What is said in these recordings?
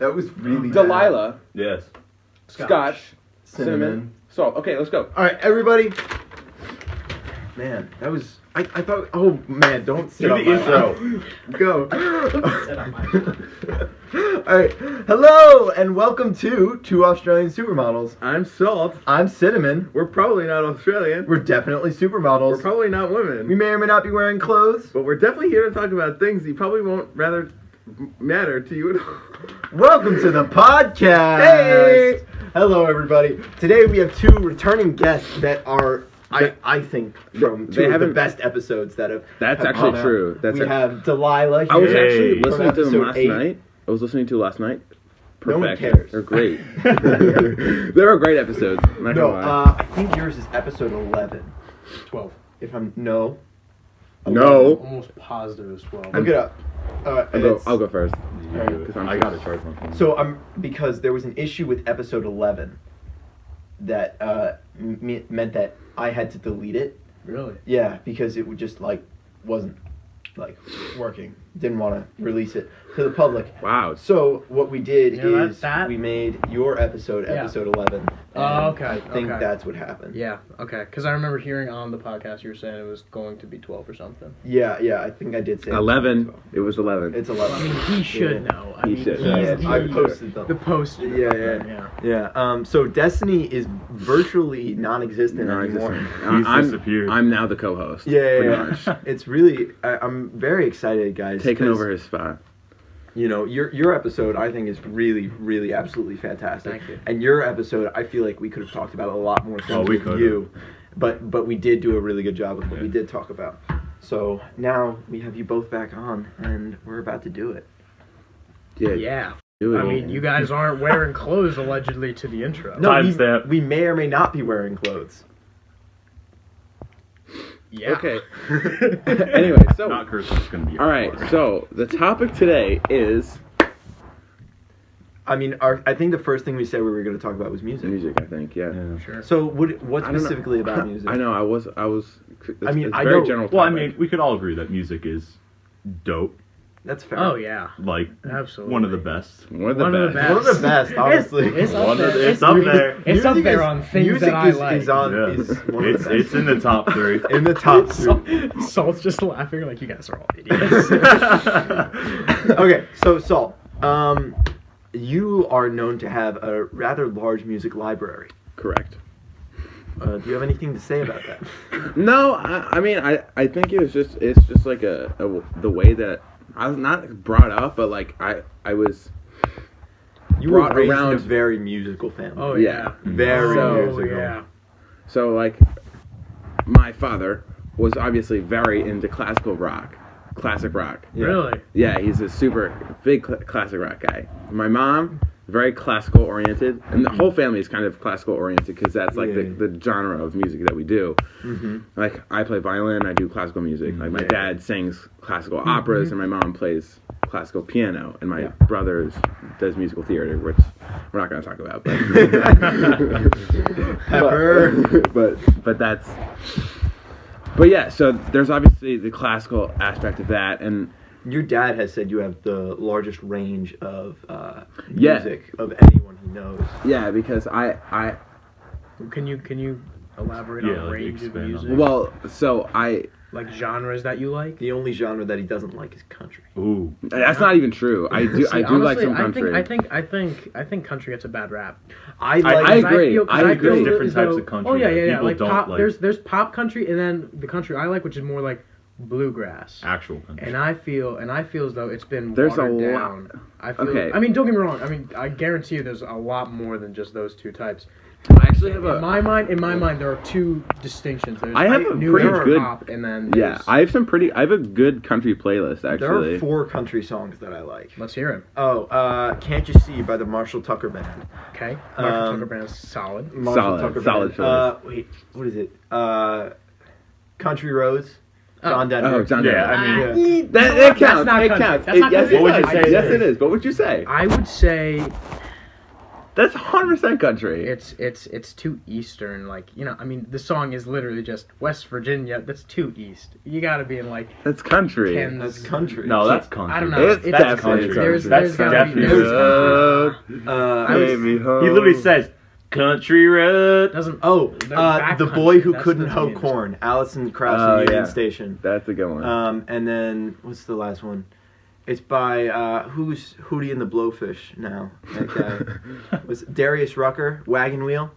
That was really Delilah. bad. Yes. Scotch. Cinnamon. Salt. Okay, let's go. All right, everybody. Man, that was... I thought... Oh, man, don't sit Do on the my intro. Go. All right. Hello, and welcome to Two Australian Supermodels. I'm Salt. I'm Cinnamon. We're probably not Australian. We're definitely supermodels. We're probably not women. We may or may not be wearing clothes. But we're definitely here to talk about things you probably won't rather matter to you at all. Welcome to the podcast. Hey! Hello, everybody. Today we have two returning guests that are, I think, from two of the best episodes that have. That's have actually come out. true. We have Delilah here. I was Hey. actually From listening to them episode last 8. night. I was listening to last night. No one Perfection. cares. They're great. They were great episodes. I'm not No, gonna lie. I think yours is episode 11. 12. If I'm no. No. Almost positive as well. Look it up. I'll go first. Alright. I gotta charge my phone. So because there was an issue with episode 11 that meant that I had to delete it. Really? Yeah, because it would just wasn't working. Didn't want to release it to the public. Wow. So what we did You know is that- we made your episode, Yeah. episode 11. Oh, and okay, I think okay. that's what happened. Yeah, okay. Because I remember hearing on the podcast you were saying it was going to be 12 or something. Yeah, I think I did say 11. It. It was 11. It's 11. I mean, he should know. I He mean, should. he's I the- posted them. the poster. Yeah. So Destiny is virtually non-existent anymore. He's disappeared. I'm now the co-host. Yeah. Pretty much. It's really, I'm very excited, guys. Taking 'cause, over his spot. You know, your episode I think is really, really absolutely fantastic. Thank you. And your episode, I feel like we could have talked about a lot more things we with could've. you, but we did do a really good job with what we did talk about. So now we have you both back on, and we're about to do it. Yeah. Do it. I mean, you guys aren't wearing clothes allegedly to the intro. No, Timestamp. we may or may not be wearing clothes. Yeah. Okay. Anyway, so Not cursing. It's gonna be. all right. So the topic today is I mean, I think the first thing we said we were going to talk about was music. music. I think. Yeah. Sure. So what I don't know. specifically about music? I know. I was. I mean, it's I very know- general. Well, I topic. mean, we could all agree that music is dope. That's fair. Oh, yeah. Like Absolutely. one of the best. one of the One of the best. best. One of the best, honestly. It's up One of there. the- it's up there. It's up Music there is- on things music that I is, like. Is on, Yeah. is one of the best. It's in the top 3. In the top 2. Salt's just laughing like you guys are all idiots. Okay, so Saul, you are known to have a rather large music library. Correct. Do you have anything to say about that? No, I mean, I think it's just like the way that I was not brought up, but like I was. You were Brought raised in a around- very musical family. Oh, Yeah. yeah. Very So- musical. yeah. So like, my father was obviously very into classic rock. Yeah. Really? Yeah, he's a super big classic rock guy. My mom, very classical oriented, and the whole family is kind of classical oriented because that's like Yeah. the genre of music that we do. Mm-hmm. Like I play violin, I do classical music. Like my Yeah. dad sings classical operas, and my mom plays classical piano, and my Yeah. brother does musical theater, which we're not going to talk about. Pepper. But that's. But yeah, so there's obviously the classical aspect of that, and Your dad has said you have the largest range of Yeah. music of anyone he knows. yeah, because I Can you elaborate Yeah, on like, range of expand on music? that. well, so Like genres that you like? The only genre that he doesn't like is country. Ooh. that's not even true. I do See, I do like honestly, some country. I think country gets a bad rap. I agree. feel I agree. as Different though- types of country Oh yeah, that yeah, yeah. people Like don't pop. like. There's pop country, and then the country I like, which is more like bluegrass. Actual country. And I feel as though it's been There's a watered lot. down. I feel. Okay. I mean, don't get me wrong. I mean, I guarantee you, there's a lot more than just those two types. I actually have In my mind, there are two distinctions. There's I have a new pretty age good- pop, and then yeah, there's- I have a good country playlist There actually. are 4 country songs that I like. Let's hear it. Oh, Can't You See by the Marshall Tucker Band. Okay, Marshall Um, Tucker Band's solid. Marshall Solid, Tucker solid Band. Wait, what is it? Country Roads. John Denver. Oh, John Yeah, Denver. I mean, That counts. not It country. counts. That's not Yes, country. it What would does. you say? Yes, it is. What would you say? I would say That's 100% country. It's too eastern. Like, you know, I mean, the song is literally just West Virginia. That's too east. You gotta be in like That's country. Kansas. That's country. No, that's country. I don't know. It's It's definitely there's country. there's gotta be definitely there's Baby home. He literally says, "Country road." doesn't Oh, they're back the country. boy who That's couldn't the hoe means. corn. Allison Krauss Oh, Union yeah. Station. That's a good one. And then what's the last one? It's by who's Hootie and the Blowfish now? That guy was it Darius Rucker. Wagon Wheel.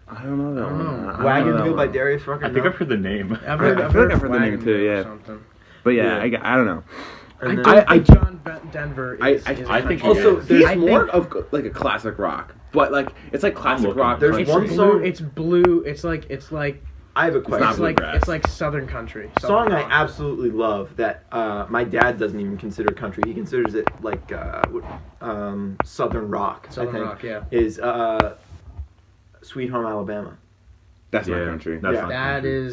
I don't know that I don't one. know. I don't Wagon know that Wheel by one. Darius Rucker. I think No? I've heard the name. I've I feel like I've heard the name Wagon too, Wheel or yeah. something. But yeah, I don't know. And I then- don't think John Denver I- is. I- is I a think country. he also is. there's He's I more think- of like a classic rock, but like it's like classic looking. rock. There's country. one It's song- blue. It's blue. It's like I have a not question. it's like bluegrass. it's like Southern country. Song Southern I rock. absolutely love that my dad doesn't even consider country. He considers it like Southern rock. I Southern think, rock, yeah. Is Sweet Home Alabama. That's not Yeah, country. that's Yeah. not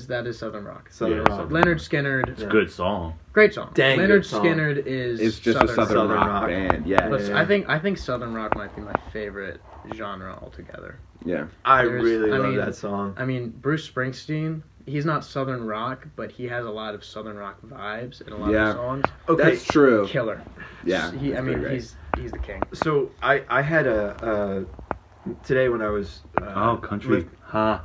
That is Southern rock. Southern Yeah, rock. Southern Leonard Skinner, It's a good song. great song. Dang good Leonard song. Skinner is It's just a Southern Southern rock, rock. band. Yeah, But Yeah. I think Southern rock might be my favorite genre altogether. yeah. I There's- really I love mean- that song. I mean, Bruce Springsteen, he's not Southern rock, but he has a lot of Southern rock vibes in a lot Yeah. of songs. Okay, That's true. Killer. Yeah, I that's mean, pretty great. he's the king. so I had a today when I was Oh, country. with- Ha.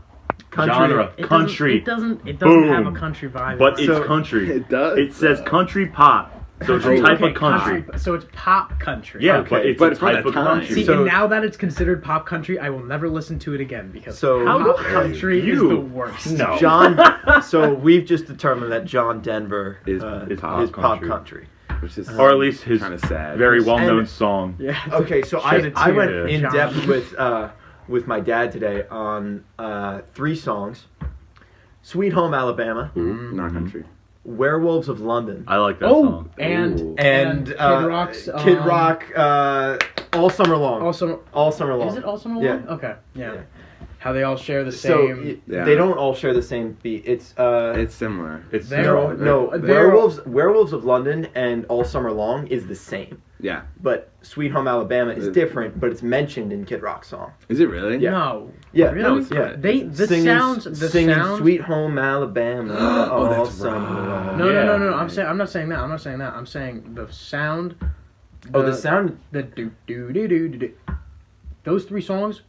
Country- Genre. It Country. doesn't Boom. have a country vibe. But in it's So- country. It does. It says country pop. So it's a type Okay, of country. So it's pop country. Yeah, Okay, but it's but a for type the of time. country. See, So- and now that it's considered pop country, I will never listen to it again because So- pop How country is you- the worst. No. John. So we've just determined that John Denver Is is pop pop country. country. Which is Or at least his kind of sad. very well-known And- song. Yeah. Okay, so Shed a I went tear, in John. depth with my dad today on 3 songs: "Sweet Home Alabama," Not country. "Werewolves of London," I like that Oh, song. and Ooh. and Kid uh, Rock's Kid Rock, "All Summer Long." Also, All summer long. is it also Yeah. long? Okay, yeah. Yeah. How they all share the So same. Yeah. they don't all share the same beat. It's It's similar. It's They're no, all- no. they're all- Werewolves of London and "All Summer Long" is the same, Yeah. but "Sweet Home Alabama" is different, but it's mentioned in Kid Rock's song. Is it really? Yeah. No, Yeah, really? No, it's yeah. not. The singing sound. "Sweet Home Alabama" all that's summer right. long. No, Yeah. no. I'm not saying that. I'm saying the sound. The sound. The do do do do do. Those 3 songs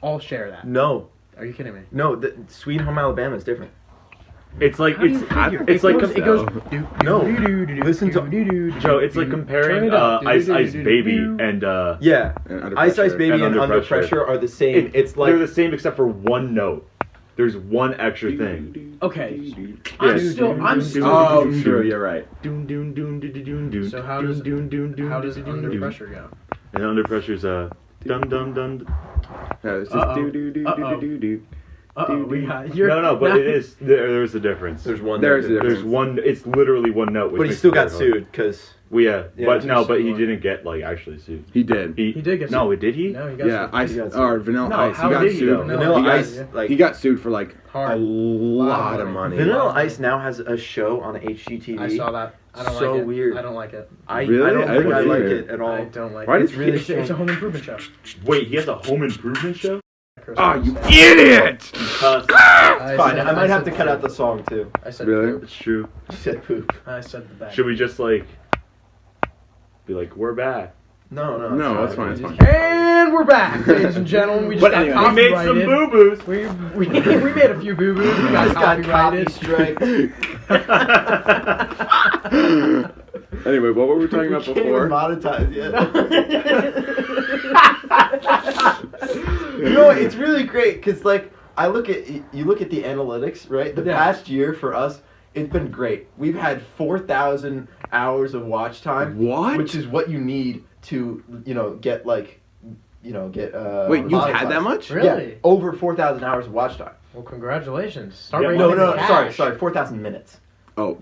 all share that. No, Are you kidding me? no. The "Sweet Home Alabama" is different. It's like How do you it's figure? it's it like goes, com- it goes. No. Do, No. do, do, do, do, Listen to- do, do, do, do, Joe. It's do, like do. comparing Turn it up. Ice Ice Do, do, do, Baby do, do. and Yeah, And Under "Ice Ice Pressure. Baby" And and Under "Under Pressure. Pressure" are the same. It's like they're the same except for one note. There's one extra thing. Okay. Yeah. I'm still. Oh, true. You're right. Doon doon doon doon doon doon. So how does doon doon doon how does doon, Under doon. Pressure go? And Under Pressure's dum dum dum. No, it's Uh-oh. just do do do Uh-oh. do do. We got. No, but it is there's a difference. there's one. There's there. a There's one. It's literally one note. Which But he makes still it got very hard. sued because Well, yeah, Yeah, but he no, was but he sued. didn't get like actually sued. He did. He did get No, sued. did he? No, he got Yeah, sued. Ice He got or sued. Vanilla No, Ice. He how got did he, sued. though? Vanilla he Ice, got, like he got sued for like Hard. a lot of money. Vanilla Ice now has a show on HGTV. I saw that. I don't So like it. weird. I don't like it. I Really? don't I think don't I like either. it at all. I don't like Why it. did It's really It's a strange. home improvement show. Wait, he has a home improvement show? Oh, you idiot! It's fine. I might have to cut out the song too. I said Really? poop. It's true. You said poop. I said the bad. Should we just like be like, we're back? No, No, that's fine. It's fine. And we're back, ladies and gentlemen. We just But got anyway, We made some copyrighted. boo boos. We made a few boo boos. We got Just got copy copyrighted. strike. Anyway, what were we talking about Can't even before? monetize yet. You know, it's really great because like I look at you look at the analytics, right? The Yeah. past year for us, it's been great. We've had 4,000 hours of watch time, What? which is what you need to get like get. Wait, you've had monetized. that much? Really? Yeah, over 4,000 hours of watch time. Well, congratulations. Start Yeah, raising No, the no, cash. sorry, 4,000 minutes. Oh.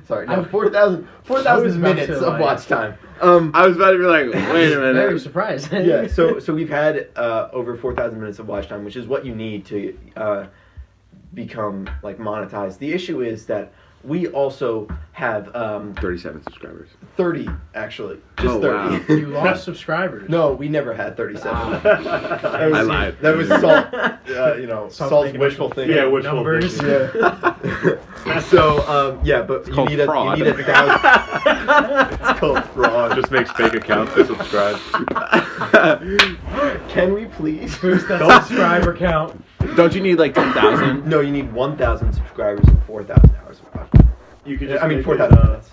Sorry, I- no, 4,000 I was about minutes to, of like- watch time. I was about to be like, wait a Very minute. surprised. Yeah, so we've had over 4,000 minutes of watch time, which is what you need to become like monetized. The issue is that we also have 37 subscribers. 30 actually, just Oh, 30. wow. You lost subscribers. No, we never had 37. I lied. That was Salt. Salt's thinking wishful about thinking. Yeah, wishful Numbers. thinking. Yeah. So yeah, but you called need a fraud. you need 1,000. It's called fraud. Just makes fake accounts to subscribe. Can we please Boost that subscriber count. Don't you need like 10,000? No, you need 1,000 subscribers and 4,000 hours of content. You could just I mean, make 4,000 it, minutes.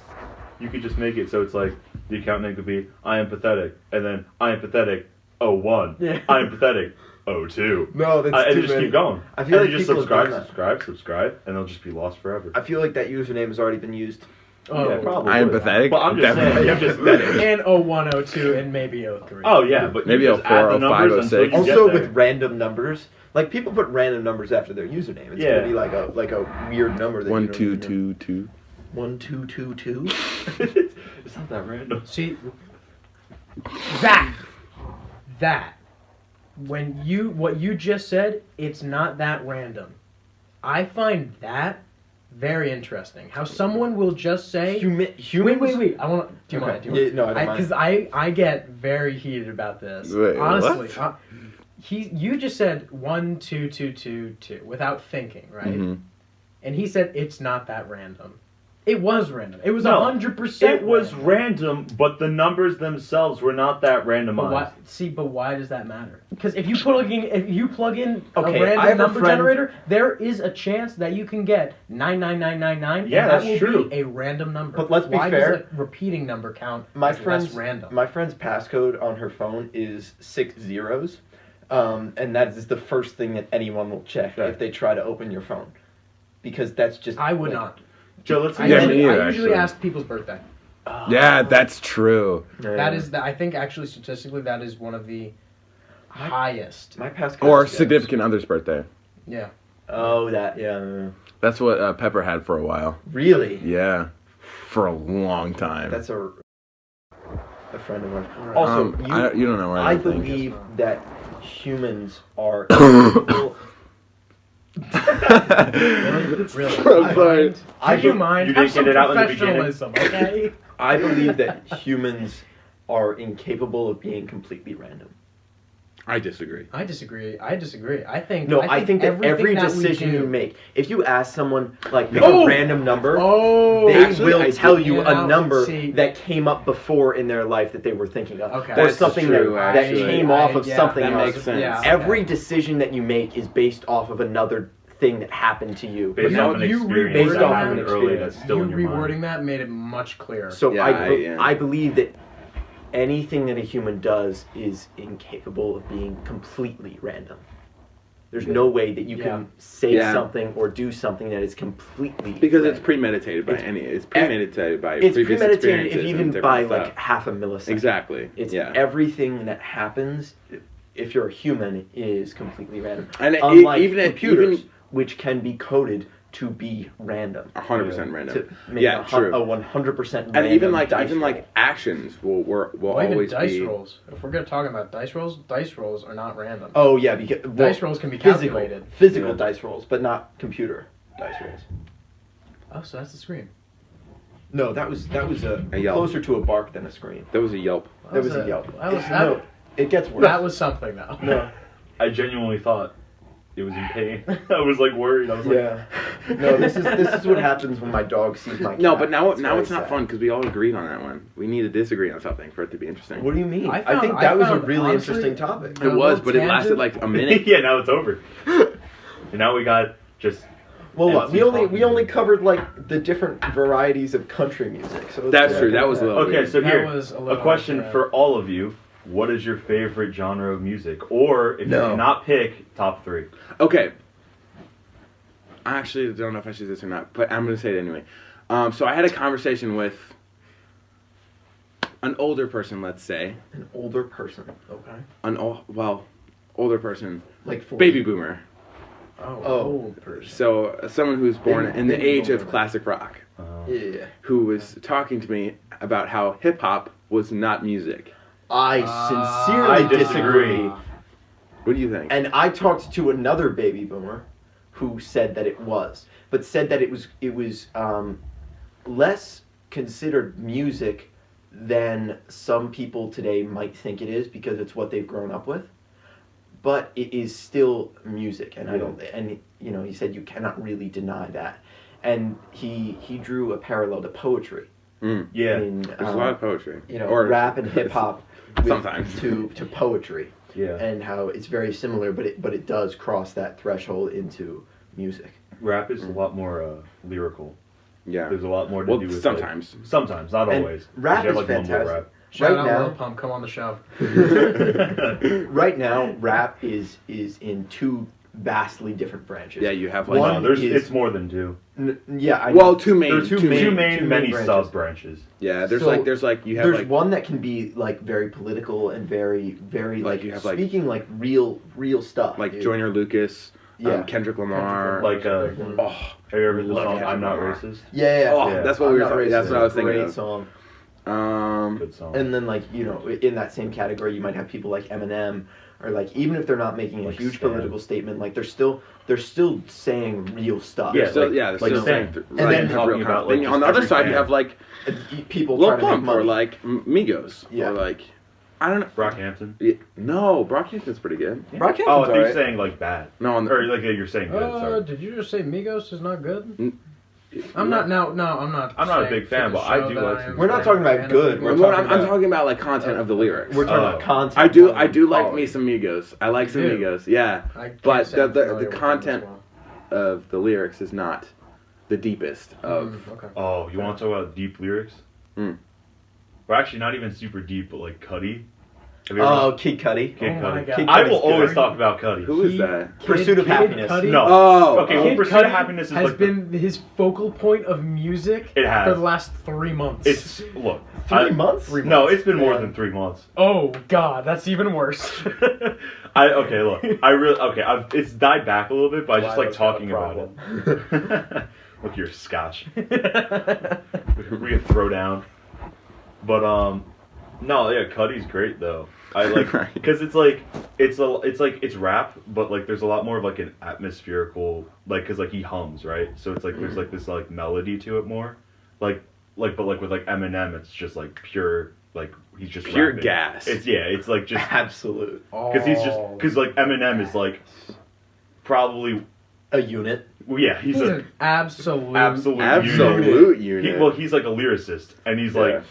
you could just make it so it's like the account name could be I am pathetic, and then I am pathetic 01. Yeah. I am pathetic 02. No, that's And too just many. keep going. I feel and like you just people have subscribe, done that. subscribe, and they'll just be lost forever. I feel like that username has already been used. Oh, Yeah, probably. I am pathetic. But I'm just saying, Definitely. you just pathetic. And 01, 02, and maybe 03. Oh yeah, but Maybe you just 04, add the 05, numbers until 06. you Also get there. with random numbers, like people put random numbers after their username. It's Yeah. gonna be like a weird number that you don't even know. 1222. 1222. It's not that random. See, that, what you just said, it's not that random. I find that very interesting. How someone will just say, Humans. wait. I want to. Do you mind? Do you Yeah, mind? no, I don't mind. Because I get very heated about this. Wait, honestly. what? You just said 1, 2, 2, 2, 2 without thinking, right? Mhm. And he said it's not that random. It was random. It was No, 100%. It was random, but the numbers themselves were not that randomized. But why does that matter? Because if you plug in Okay, a I have random a number friend- generator, there is a chance that you can get 99999. Yeah, and that's that will true. be a random number. But let's be why fair. does a repeating number count My as friend's less random? My friend's passcode on her phone is 6 zeros, and that is the first thing that anyone will check Okay. if they try to open your phone, because that's just. I would like, not. Joe, let's I Yeah, usually, me either, I usually actually. ask people's birthday. Yeah, that's true. That is I think actually statistically that is one of the highest. my passcode. Or is- significant other's birthday. Yeah. Oh, that yeah. That's what Pepper had for a while. Really? Yeah. For a long time. That's a friend of mine. Also, you don't know where I I think. believe that humans are. capable- Really? I'm sorry. Would you mind? You Have didn't some get it out in the beginning? professionalism, okay? I believe that humans are incapable of being completely random. I disagree. I disagree. I think. No, I think that every everything that we decision do- you make, if you ask someone like pick Oh! a random number, Oh, they actually, will I tell did- you Yeah, a number see. that came up before in their life that they were thinking of, Okay. or That's something true, that actually. came off of yeah, something that else. makes sense. Yeah, Every okay. decision that you make is based off of another thing that happened to you. Based now off an you experience based that off happened an early experience. that's still in your You mind. rewording that made it much clearer. So Yeah, I believe that anything that a human does is incapable of being completely random. There's no way that you can say Yeah. something or do something that is completely Because it's random. premeditated by it's premeditated by It's previous premeditated if experiences and even different by stuff. like half a millisecond. Exactly. It's yeah. everything that happens if you're a human is completely random. And Unlike even computers, which can be coded to be random. 100% random. To make Yeah, true. a 100% random And even dice roll. like actions will Well, always even dice be rolls. If we're gonna talk about dice rolls are not random. Oh yeah, because Dice rolls can be physical calculated. physical Yeah. dice rolls, but not computer dice rolls. Oh, so that's the scream. No, that was A yelp. closer to a bark than a scream. That was a yelp. That was a yelp. That was, No, it gets worse. that was something though. No. I genuinely thought it was in pain. I was like worried. I was like, Yeah. No, this is what happens when my dog sees my cat. No, but now It's it's very not sad. fun because we all agreed on that one. We need to disagree on something for it to be interesting. What do you mean? I I, found- think I that was a found, really honestly, interesting topic. It was, little but it lasted tangent. like a minute. yeah, now it's over. And now we got just. Well, what? empty We only talking. covered like the different varieties of country music. So That's it's true, like- that was a little- Okay, so That here, was a a little question different. for all of you. What is your favorite genre of music? Or, if No. you cannot pick, top 3. Okay. I actually don't know if I should do this or not, but I'm going to say it anyway. So I had a conversation with an older person, let's say. An older person. Okay. Older person. Like 40. Baby boomer. Oh, Oh. old person. So someone who's born Baby- in the baby age of boomer. classic rock, Yeah. who was talking to me about how hip-hop was not music. I sincerely I disagree. disagree. What do you think? And I talked to another baby boomer who said that it was, but said that it was less considered music than some people today might think it is because it's what they've grown up with. But it is still music, and he said you cannot really deny that. And he drew a parallel to poetry. Yeah, there's a lot of poetry. Or rap and hip hop sometimes to poetry. Yeah, and how it's very similar, but it does cross that threshold into music. rap is a lot more lyrical. Yeah, There's a lot more to do with sometimes. Like, sometimes, not And always. rap You is have, like, mumble fantastic. rap. Shout Right out now- Lil Pump, come on the show. Right now, rap is in two vastly different branches. Yeah, you have One like No, is- it's more than two. Yeah, I well, know. two main, There are Two main, many branches. sub branches. Yeah, there's So, like you have There's like one that can be like very political and very Like, you have, like- speaking like real stuff. like dude. Joyner Lucas, Yeah. Kendrick Lamar. Like, oh, have you ever heard the Love song Kendrick "I'm Not Lamar. Racist"? Yeah. oh, Yeah. that's what I'm we were Not talking. Racist That's is what I was a thinking great of. song. Good song. And then, like, in that same category, you might have people like Eminem, or like, even if they're not making a Like huge Stan. political statement, like they're still saying real stuff. Yeah, They're still, like- they're like still Stan. saying, And then talking about, like, then just on the other every side, you fan. have like People Lil trying to make Pump money. or like Migos Yeah. or like I don't know. Brockhampton. No, Brockhampton's pretty good. Brockhampton's Oh, if you're alright. saying like bad, No, on the, or like you're saying good. Sorry. Did you just say Migos is not good? I'm yeah. not. No, I'm not. I'm not a saying big fan, for the but I show do that like I some- am We're not a talking about fan of good, Migos. we're I'm talking talking about like content of the lyrics. We're talking Oh. about content. I do like quality. me some Migos. I like some You do? Migos. Yeah, I can't but say I'm the familiar with them as content well. of the lyrics is not the deepest of. Okay. Oh, you want to talk about deep lyrics? Mm. Well, actually, not even super deep, but like Cudi. Have you Oh, Kid Cudi. Kid Oh my Cudi. God. Kid I Cudi's will good. always talk about Cudi. Who is that? Pursuit of Happiness. Cudi, No. Oh, Okay, well, Kid Pursuit of Cudi Happiness is has like been his focal point of music It has. for the last 3 months. It's look. 3 months? No, it's been more Man. than 3 months. Oh God, that's even worse. It's died back a little bit, but I just like Lila's got a talking about it. Look, you're Scotch. We can throw down. But no, yeah, Cudi's great though. I like Right. because it's rap, but like there's a lot more of like an atmospherical because like he hums, right? So it's like there's like this like melody to it more, but with like Eminem, it's just like pure like he's just Pure rapping. gas. It's like just Absolute. because like Eminem is like probably A unit. well, yeah he's He's a an absolute. absolute He, unit. well, he's like a lyricist, and he's Yeah. like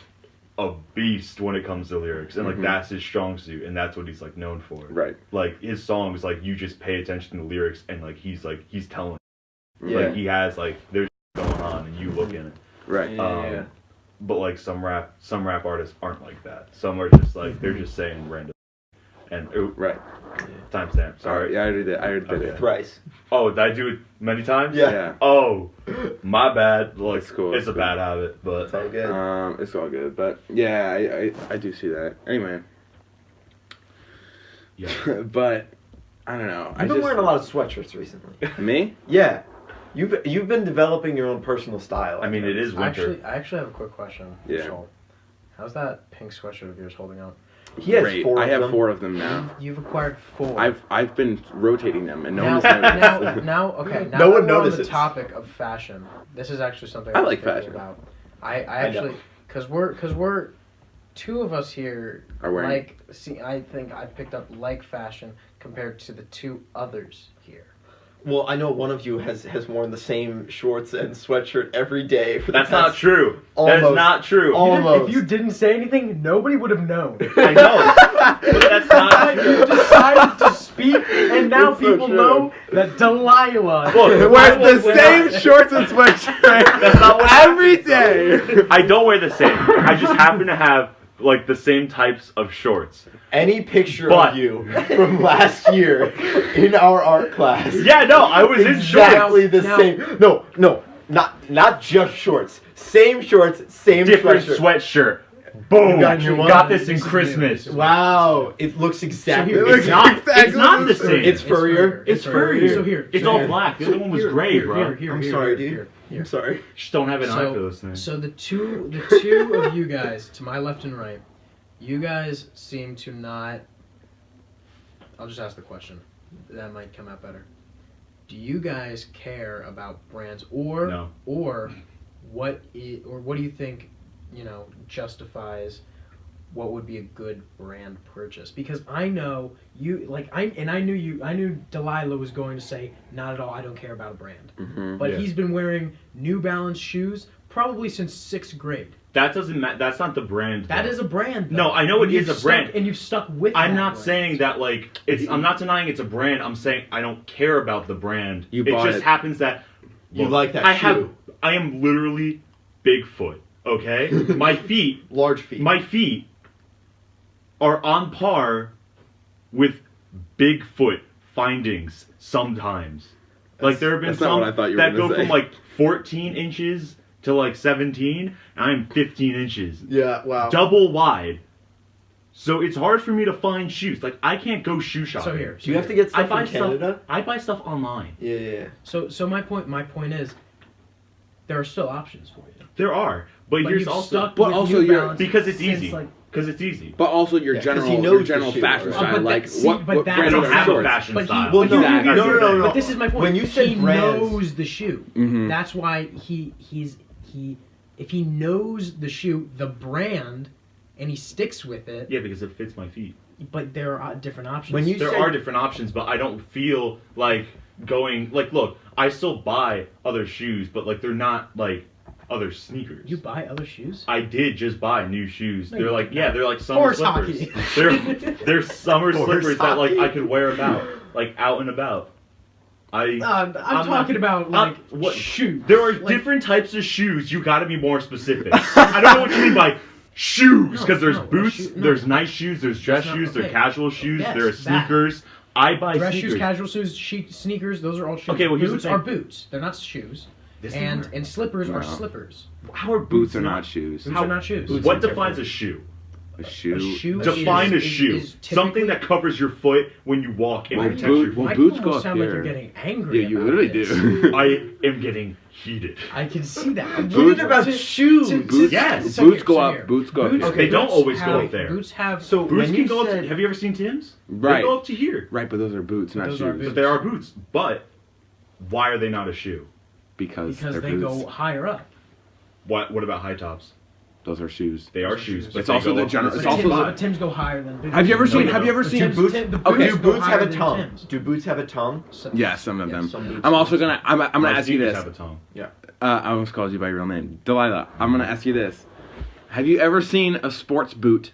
a beast when it comes to lyrics, and like Mhm. that's his strong suit, and that's what he's like known for. Right. Like his songs, like you just pay attention to the lyrics, and like he's telling, Yeah. like he has like there's going on, and you look in it. Right. Yeah. But like some rap artists aren't like that. Some are just like they're just saying random. And Right. timestamp. Sorry. Yeah, I already did. I already did Okay. it. Thrice. Oh, did I do it many times? Yeah. Yeah. Oh, my bad. Like It's cool, It's it's a cool. bad habit, but It's all good. It's all good, but yeah, I do see that. Anyway, yeah. but I don't know. You've been wearing a lot of sweatshirts recently. Me? Yeah. You've been developing your own personal style. I mean, it is winter. I actually have a quick question. Yeah. Joel. How's that pink sweatshirt of yours holding up? He has Great. 4 I of have them. 4 of them now. You've acquired 4. I've been rotating them, and no now, one's noticed. now, now, okay. Now No that one we're on the notices. topic of fashion, this is actually something I was like thinking fashion. About. I actually, because we're 2 of us here Are wearing- like. See, I think I picked up like fashion compared to the 2 others here. Well, I know one of you has worn the same shorts and sweatshirt every day. For the That's not past- true. That Almost. is not true. Almost. If you didn't say anything, nobody would have known. I know. But that's not You true. decided to speak, and now It's so people true. know that Delilah. Look, Wears the wear same not- shorts and sweatshirt That's not what every day. I don't wear the same. I just happen to have like the same types of shorts. Any picture But- of you from last year in our art class. Yeah, no, I was in shorts. Exactly the Now- same. No, not just shorts. Same shorts, same Different sweatshirt. sweatshirt. Boom. got your one? Got this in This is Christmas. new. Wow, it looks exactly. So the here- It's same. not. Exactly It's not the the same. same. It's furrier. It's furrier. So here. It's so all here. black. The other one was Here, gray, here, bro. Here, I'm here, sorry, here, dude. here. I'm sorry. Just don't have an eye for those things. So the two of you guys to my left and right, you guys seem to not. I'll just ask the question. That might come out better. Do you guys care about brands, or No. or what do you think, justifies what would be a good brand purchase? Because I know you I knew Delilah was going to say, not at all, I don't care about a brand. Mm-hmm. But Yeah. he's been wearing New Balance shoes probably since 6th grade. That doesn't matter. That's not the brand. That though. is a brand, though. No, I know it And you've is a brand. and you've stuck with I'm that not brand. saying that I'm not denying it's a brand. I'm saying I don't care about the brand. You it bought just it. happens that You like that I shoe. I am literally Bigfoot. Okay, my feet Large feet. are on par with Bigfoot findings sometimes. Like there have been That's not some what I thought you were that gonna go say. from like 14 inches to like 17, and I'm 15 inches. Yeah. Wow. Double wide. So it's hard for me to find shoes. Like I can't go shoe shopping. So here. Do you have to get I stuff buy from Canada? stuff. I buy stuff online. Yeah. So my point is, there are still options for you. There are, but But here's you've also stuck But with also New you're- Balance because it's since, easy. like, Because it's easy. But also your Yeah, 'cause he general knows the general shoe, fashion right? style, but like that- see, what but that's I brand don't are have a shorts? fashion But he, style. Well, no, Exactly. no. But this is my point. When you said he brands- knows the shoe. Mhm. That's why if he knows the shoe, the brand, and he sticks with it. Yeah, because it fits my feet. But there are different options. When you There said- are different options, but I don't feel like going. Like, look, I still buy other shoes, but like they're not like other sneakers. You buy other shoes? I did just buy new shoes. No, They're you like, did yeah, not. they're like summer Horse slippers. hockey. They're summer Horse slippers that like hockey. I could wear about, like out and about. I'm I'm talking not- about like what- shoes. There are Like, different types of shoes. You got to be more specific. I don't know what you mean by shoes, because there's No, a boots, shoe- no. there's nice shoes, there's dress That's not- shoes, there's okay. casual shoes, Yes, there are that. sneakers. I buy dress sneakers. shoes, casual shoes, sneakers. Those are all shoes. Okay, well, here's the boots thing. are boots. They're not shoes. Yes, they And are. and slippers are No. slippers. How are Boots are not shoes. Boots How- are not shoes. Boots What are defines different. a shoe? A shoe. A shoe Define a is shoe. Something typically- that covers your foot when you walk and Well, protects boot- your well, feet. Why boots do you go almost up sound like here. you're getting angry? Yeah, you about literally this? do. I am getting heated. I can see that. Boots- about shoes. Boots, Yes. boots go up. Boots go up. Boots- here. They don't boots always go have- up there. Boots have So Boots when can you go up said to, have you ever seen Tim's? Right. They go up to here. Right, but those are boots, not Those shoes. are boots. But they are boots. But why are they not a shoe? Because because they're they boots. go higher up. What about high tops? Those are shoes. They are Those are shoes. shoes. But It's they also go the up to general- the it's same also spot. But Tim's go higher than boots. Have you ever No, seen? they Have you don't. ever The seen? Tim's- Boots? the Okay, boots do go boots have higher a than tongue? Tim's. Do boots have a tongue? Yeah, some of them. Yes, some boots I'm do. also gonna. I'm gonna My ask you sneakers this. have a tongue. I almost called you by your real name, Delilah. I'm gonna ask you this. Have you ever seen a sports boot?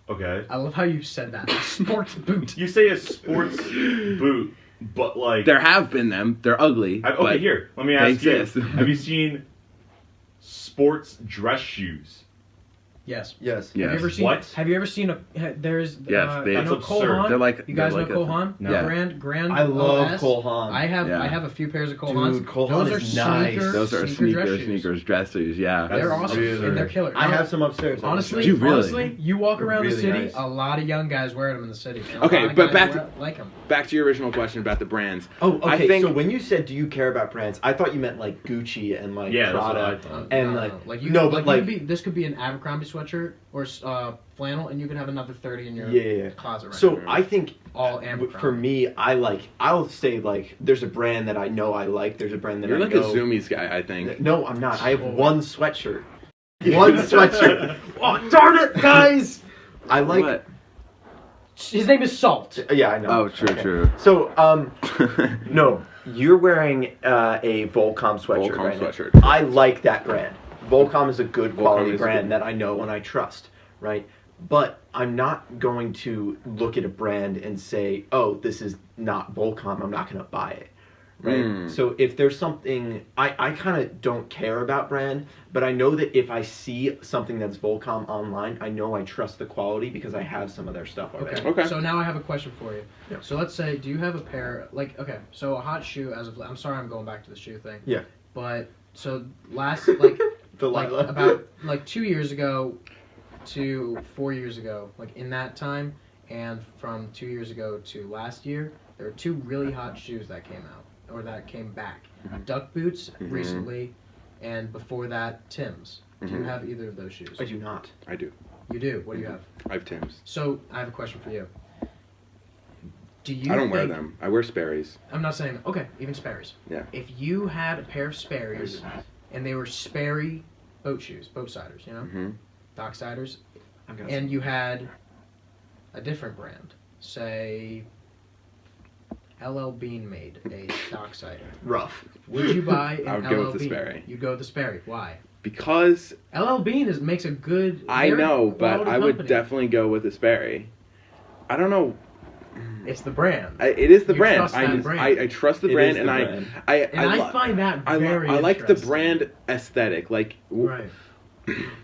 Okay. I love how you said that. Sports boot. You say a sports boot, but like There have been them. They're ugly. okay, but here. Let me they ask you. exist. Have you seen sports dress shoes? Yes. Yes. Yes. Have you ever seen? What? Have you ever seen a? There's. Yes, they- I know That's Cole absurd. Haan. They're like. You guys they're know like Cole a- Haan? No. Yeah. Grand. I love OS. Cole Haan. I have Yeah. I have a few pairs of Cole Dude, Haans. Cole Haan Those are is nice. sneaker, Those are sneaker dress shoes. sneakers, dress shoes. Yeah. That's They're awesome really and they're nice. killer. I have some upstairs. Honestly, Do you really? honestly, you walk around the Really city, nice. a lot of young guys wear them in the city. And a Okay, lot of but guys back wear- like them. Back to your original question about the brands. Oh, okay. I think- So when you said, "Do you care about brands?" I thought you meant like Gucci and like Yeah, that's what I Prada. thought. And No, like- no. you, no, but you like- could be, this could be an Abercrombie sweatshirt or flannel, and you could have another 30 in your Yeah. closet right So now. I think All Abercrombie. for me, I'll say like, there's a brand that I know I like. There's a brand that You're I like know. a Zoomies guy, I think. No, I'm not. I have one sweatshirt. One sweatshirt. Oh, darn it, guys! I like. What? His name is Salt. Yeah, I know. Oh, true, Okay. true. So, no, you're wearing a Volcom sweatshirt Volcom right now. sweatshirt. I like that brand. Volcom is a good quality is a brand good- that I know and I trust, right? But I'm not going to look at a brand and say, oh, this is not Volcom, I'm not going to buy it, right? Mm. So if there's something, I kind of don't care about brand, but I know that if I see something that's Volcom online, I know I trust the quality because I have some of their stuff already. Okay. Okay. So now I have a question for you. Yeah. So let's say, do you have a pair so a hot shoe as of I'm sorry I'm going back to the shoe thing. Yeah. But so last like Delilah. about like 2 years ago to 4 years ago, like in that time, and from 2 years ago to last year, there were two really hot shoes that came out or that came back. Duck boots Mhm. recently, and before that Tim's. Do you Mhm. have either of those shoes? I do not. I do. You do. What do you have? I have Tim's. So I have a question for you. Do you? I don't wear think- them. I wear Sperry's. I'm not saying okay, even Sperry's. Yeah. If you had a pair of Sperry's and they were Sperry boat shoes, boat siders, you know, Mm-hmm. dock siders, I'm gonna and you had a different brand, say LL Bean made a dock cider, rough. would you buy an I would LL go with the Bean? Sperry. You'd go with the Sperry. Why? Because LL Bean makes a good. I very know, but quality I would company. definitely go with the Sperry. I don't know. It's the brand. It is the You brand. trust that brand. I trust the It brand, is the and brand. I find that very I like the interesting. brand aesthetic. Like, Right.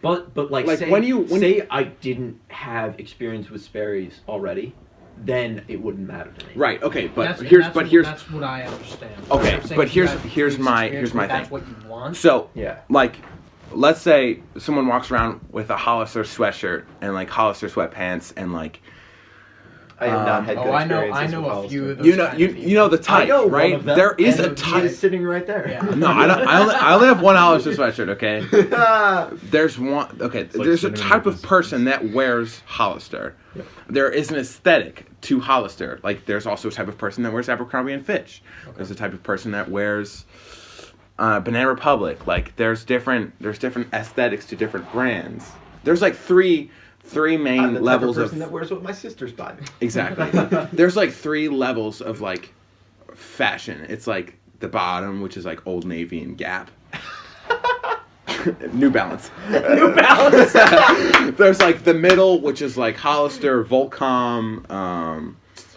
But like, Like, say, when say I didn't have experience with Sperry's already, then it wouldn't matter to me. right? Okay, but That's here's what I understand. Okay, I'm saying but if you here's- had here's previous my- experience, here's my that's thing. what you want. so Yeah. like, let's say someone walks around with a Hollister sweatshirt and like Hollister sweatpants and like I have not had good I know experiences a with few Hollister. of those. you know kind you of people. you know the type, I know right? one of them, There is and a he type. is sitting right there. Yeah. No, I only have one Hollister sweatshirt. Okay. There's one. Okay, like there's a cinnamon type of biscuits. person that wears Hollister. Yep. There is an aesthetic to Hollister. Like there's also a type of person that wears Abercrombie and Fitch. There's a type of person that wears Banana Republic. Like there's different aesthetics to different brands. There's like three main I'm the levels type of person of that wears what my sisters buy me. exactly. There's like 3 levels of like fashion. It's like the bottom, which is like Old Navy and Gap. New Balance. New Balance. There's like the middle, which is like Hollister, Volcom,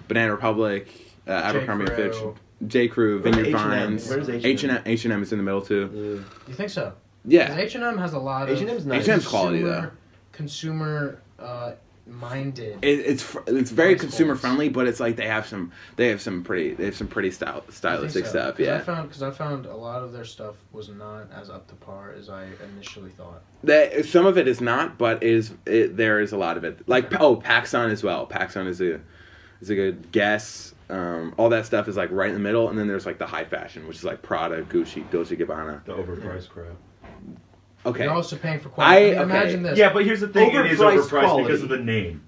Banana Republic, Abercrombie and Fitch, Crew. J. Crew, Where's Vineyard H&M? Vines. Where's H&M? H&M is in the middle too. You think so? Yeah. H&M has a lot of H&M's nice. H&M's quality though. consumer minded. It's very Price consumer points. friendly, but it's like they have some pretty stylistic stuff. Yeah. Because I found a lot of their stuff was not as up to par as I initially thought. Some of it is not, but there is a lot of it. Like PacSun as well. PacSun is a good guess. All that stuff is like right in the middle, and then there's like the high fashion, which is like Prada, Gucci, Dolce & Gabbana. The overpriced crap. Okay. You're also paying for quality. okay. Imagine this. Yeah, but here's the thing: it is Overpriced overpriced quality. because of the name.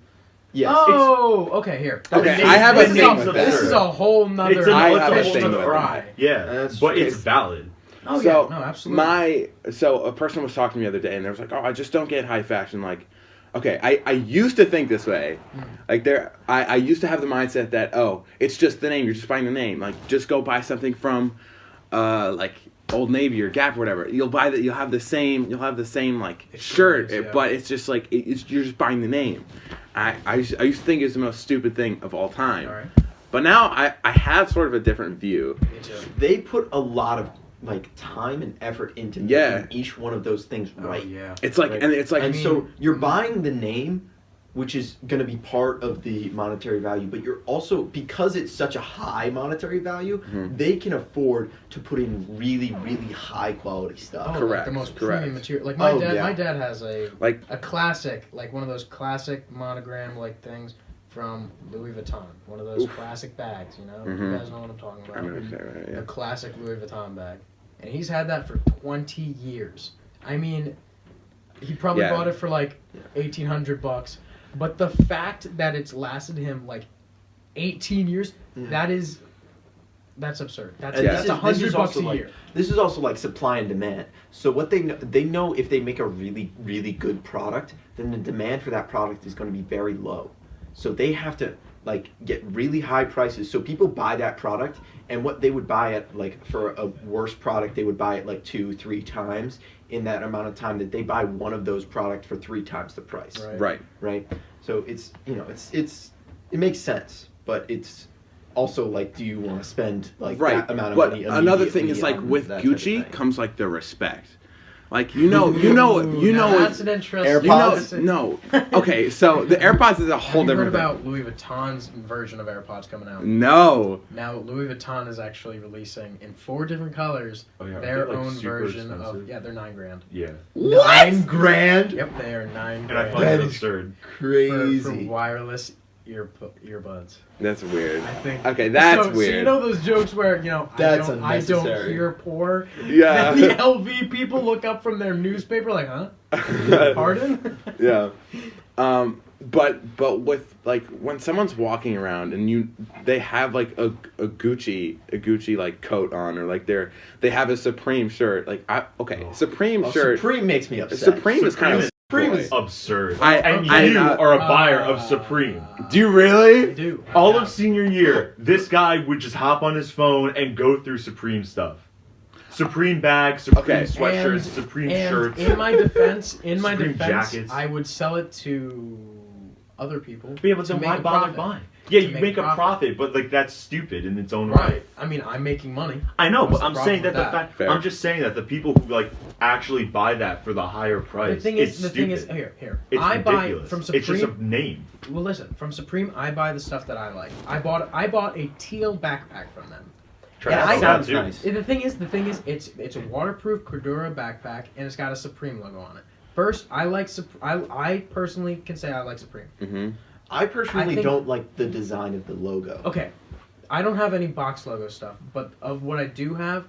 Yes. Oh, okay. Here. Okay, name- I have the a thing name's with This that. is a whole nother. It's a I whole have a nother thing with that. fry. Yeah, That's but true. it's valid. Oh So, yeah. No, absolutely. So a person was talking to me the other day, and they was like, "Oh, I just don't get high fashion." Like, okay, I used to think this way. Like I used to have the mindset that it's just the name. You're just buying the name. Like, just go buy something from, like Old Navy or Gap or whatever. You'll have the same like shirt, Experience, yeah. but it's just like you're just buying the name. I used to think it was the most stupid thing of all time. All right. But now I have sort of a different view. Me too. They put a lot of like time and effort into making each one of those things right. Oh, yeah. It's like Right. and it's like And so you're buying the name, which is going to be part of the monetary value, but you're also, because it's such a high monetary value, Mm-hmm. they can afford to put in really, really high quality stuff. Oh, like Correct, the most correct. premium material. Like my dad. yeah. My dad has a like classic, like one of those classic monogram like things from Louis Vuitton. One of those classic bags. You know, you guys know what I'm talking about. I'm gonna say right, A yeah. classic Louis Vuitton bag, and he's had that for 20 years. I mean, he probably Yeah. bought it for like $1,800, but the fact that it's lasted him like 18 years, that's absurd. That's And that's this is $100 also a like, year. This is also like supply and demand. So what they know if they make a really, really good product, then the demand for that product is going to be very low. So they have to like get really high prices. So people buy that product, and what they would buy it like for a worse product, they would buy it like 2-3 times in that amount of time that they buy one of those products for 3 times the price. Right. Right. So it's it makes sense, but it's also like, do you want to spend like Right. that amount of But money? another thing is immediately like on with that type of Gucci thing? comes like the respect. Like you know Now that's an interesting. AirPods? no. Okay, so the AirPods is a whole Have you heard different thing. about Louis Vuitton's version of AirPods coming out? No. Now Louis Vuitton is actually releasing in 4 different colors Oh, yeah. their They're, like, own super version expensive. of they're $9,000. Yeah, $9,000. Yep, they are $9,000 and I find That it is absurd. for Crazy. wireless earbuds. That's weird. I think. Okay, that's so, weird. So you know those jokes where That's I don't unnecessary. hear poor. Yeah. Then the LV people look up from their newspaper like, huh? Pardon? Yeah. But with like when someone's walking around and they have like a Gucci like coat on, or like they have a Supreme shirt, like Supreme shirt. Supreme makes me upset. Supreme is kind of Supreme is absurd. I are a buyer of Supreme. Do you really? I do. All of senior year, this guy would just hop on his phone and go through Supreme stuff. Supreme bags, Supreme sweatshirts, Supreme shirts. In my defense, Supreme jackets. I would sell it to other people. Be able to make why a bother profit. buying? Yeah, To you make a profit, but like that's stupid in its own right. I mean, I'm making money. I know, What's but I'm the saying problem that with that? I'm just saying that the people who like actually buy that for the higher price. The thing it's is, stupid. here. It's I ridiculous. buy from Supreme. It's just a name. Well, listen, from Supreme, I buy the stuff that I like. I bought a teal backpack from them. Try And that out, sounds too. nice. The thing is, it's a waterproof Cordura backpack, and it's got a Supreme logo on it. First, I personally can say I like Supreme. Mm-hmm. I personally think- don't like the design of the logo. Okay, I don't have any box logo stuff, but of what I do have,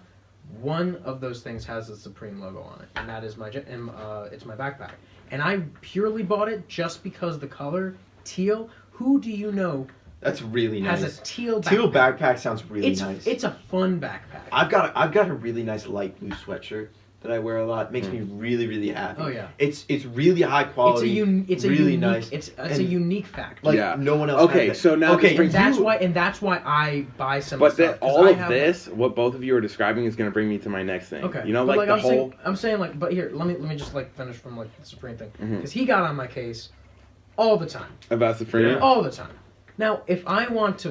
one of those things has a Supreme logo on it, and that is it's my backpack. And I purely bought it just because the color teal. Who do you know That's really nice. has a teal backpack? Teal backpack sounds really It's nice. it's a fun backpack. I've got a really nice light blue sweatshirt that I wear a lot. It makes me really, really happy. Oh, yeah. It's really high quality. It's a really unique, nice. It's a And, unique factor. like Yeah. no one else. Okay, has that. so now okay, this brings and that's why I buy some. But stuff, 'cause all I of have, this, what both of you are describing, is going to bring me to my next thing. Okay. You know, But, like the whole. I'm saying like, but here, let me just like finish from like the Supreme thing, Mhm. because he got on my case all the time, About Supreme. Yeah. all the time. Now, if I want to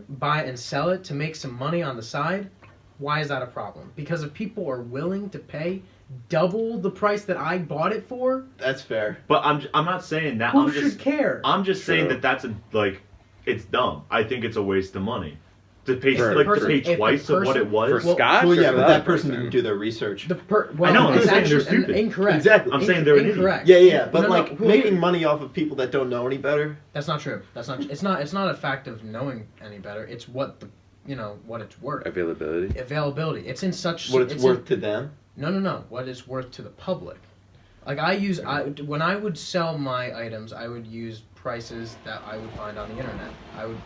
buy and sell it to make some money on the side, why is that a problem? Because if people are willing to pay double the price that I bought it for, That's fair. But I'm not saying that. who should care? I'm just saying True. that that's it's dumb. I think it's a waste of money to pay For- to person- pay if the twice of what person- it was. For Scotch. Well, or yeah, for but the that other person didn't do their research. Well, I know, I'm it's saying they're actually stupid. incorrect. Exactly. I'm saying they're an idiot. incorrect. Yeah, but No, like well, making here- money off of people that don't know any better. That's not true. That's not. It's not a fact of knowing any better. It's what what it's worth. Availability. Availability. It's in such. What it's worth to them. No. What it's worth to the public. Like when I would sell my items, I would use prices that I would find on the internet.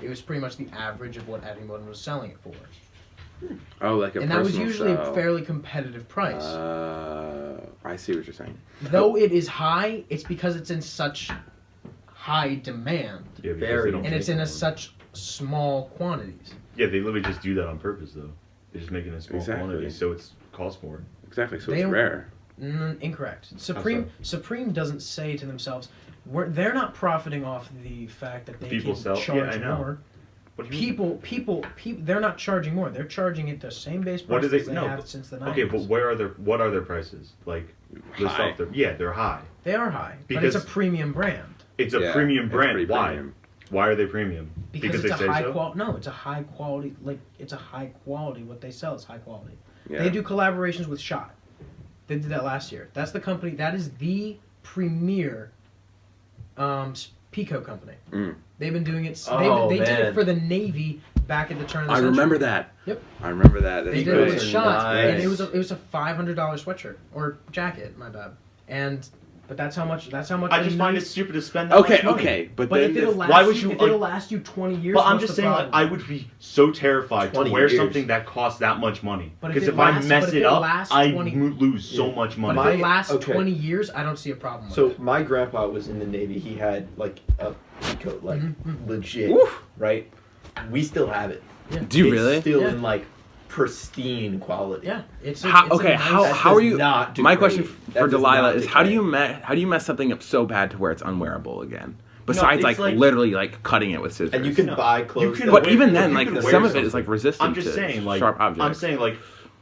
It was pretty much the average of what anyone was selling it for, Oh, like a and that was personal usually sell. a fairly competitive price. I see what you're saying. Though it is high, it's because it's in such high demand, Yeah, because Very. they don't and it's make in it. such small quantities. Yeah, they literally just do that on purpose, though. They just make it in small Exactly. quantities, so it's costs more. Exactly. So They it's don't- rare. Incorrect. Supreme doesn't say to themselves, they're not profiting off the fact that they People can sell- yeah, charge I know. more. What do you mean? People, they're not charging more. They're charging it the same base What price do as they no, have but- since the 90s. Okay, but what are their prices? Like list High. off their they're high. They are high, but Because- it's a premium brand. It's a Yeah, premium it's brand. pretty Why? premium. Why are they premium? Because they it's a say high so? quality. No, it's a high quality. Like it's a high quality. What they sell is high quality. Yeah. They do collaborations with Shot. They did that last year. That's the company. That is the premier Pico company. Mm. They've been doing it. Oh, they did man. it for the Navy back at the turn of the I century. remember that. Yep. I remember that. That's They did great. it with are Shot, and nice. it was a $500 sweatshirt or jacket. My bad. But that's how much. That's how much. I a just find it nice- stupid to spend that Okay, much money. okay, but But then if it'll this- last why would you, you, if it'll like- last you 20 years. But I'm what's just the saying, like, problem? I would be so terrified to 20 wear years. something that costs that much money. But if Because it if I lasts- mess but if it it up, lasts I 20 lose so much But money. if it lasts okay. 20 years, I don't see a problem with So it. my grandpa was in the Navy. He had like a peacoat, like Mhm. legit, Woof. right? We still have it. Do you It's really? Still Yeah. in like pristine quality. Yeah, it's How- it's a okay, nice- how- That how does are you- Not My degrade. question That for does Delilah not is how do decay. you mess something up so bad to where it's unwearable again? Besides, it's like, like- literally like cutting it with scissors. And you can No. buy clothes. can that- But wear- even you then, can like wear some of it something. is like resistant I'm just to saying, like, sharp objects. I'm saying, like,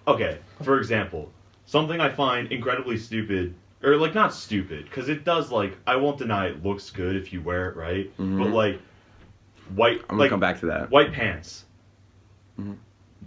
okay, for example, something I find incredibly stupid, or like not stupid, because it does, like, I won't deny it looks good if you wear it right, Mhm. but like, white, I'm gonna like come back to that. white pants. Mhm.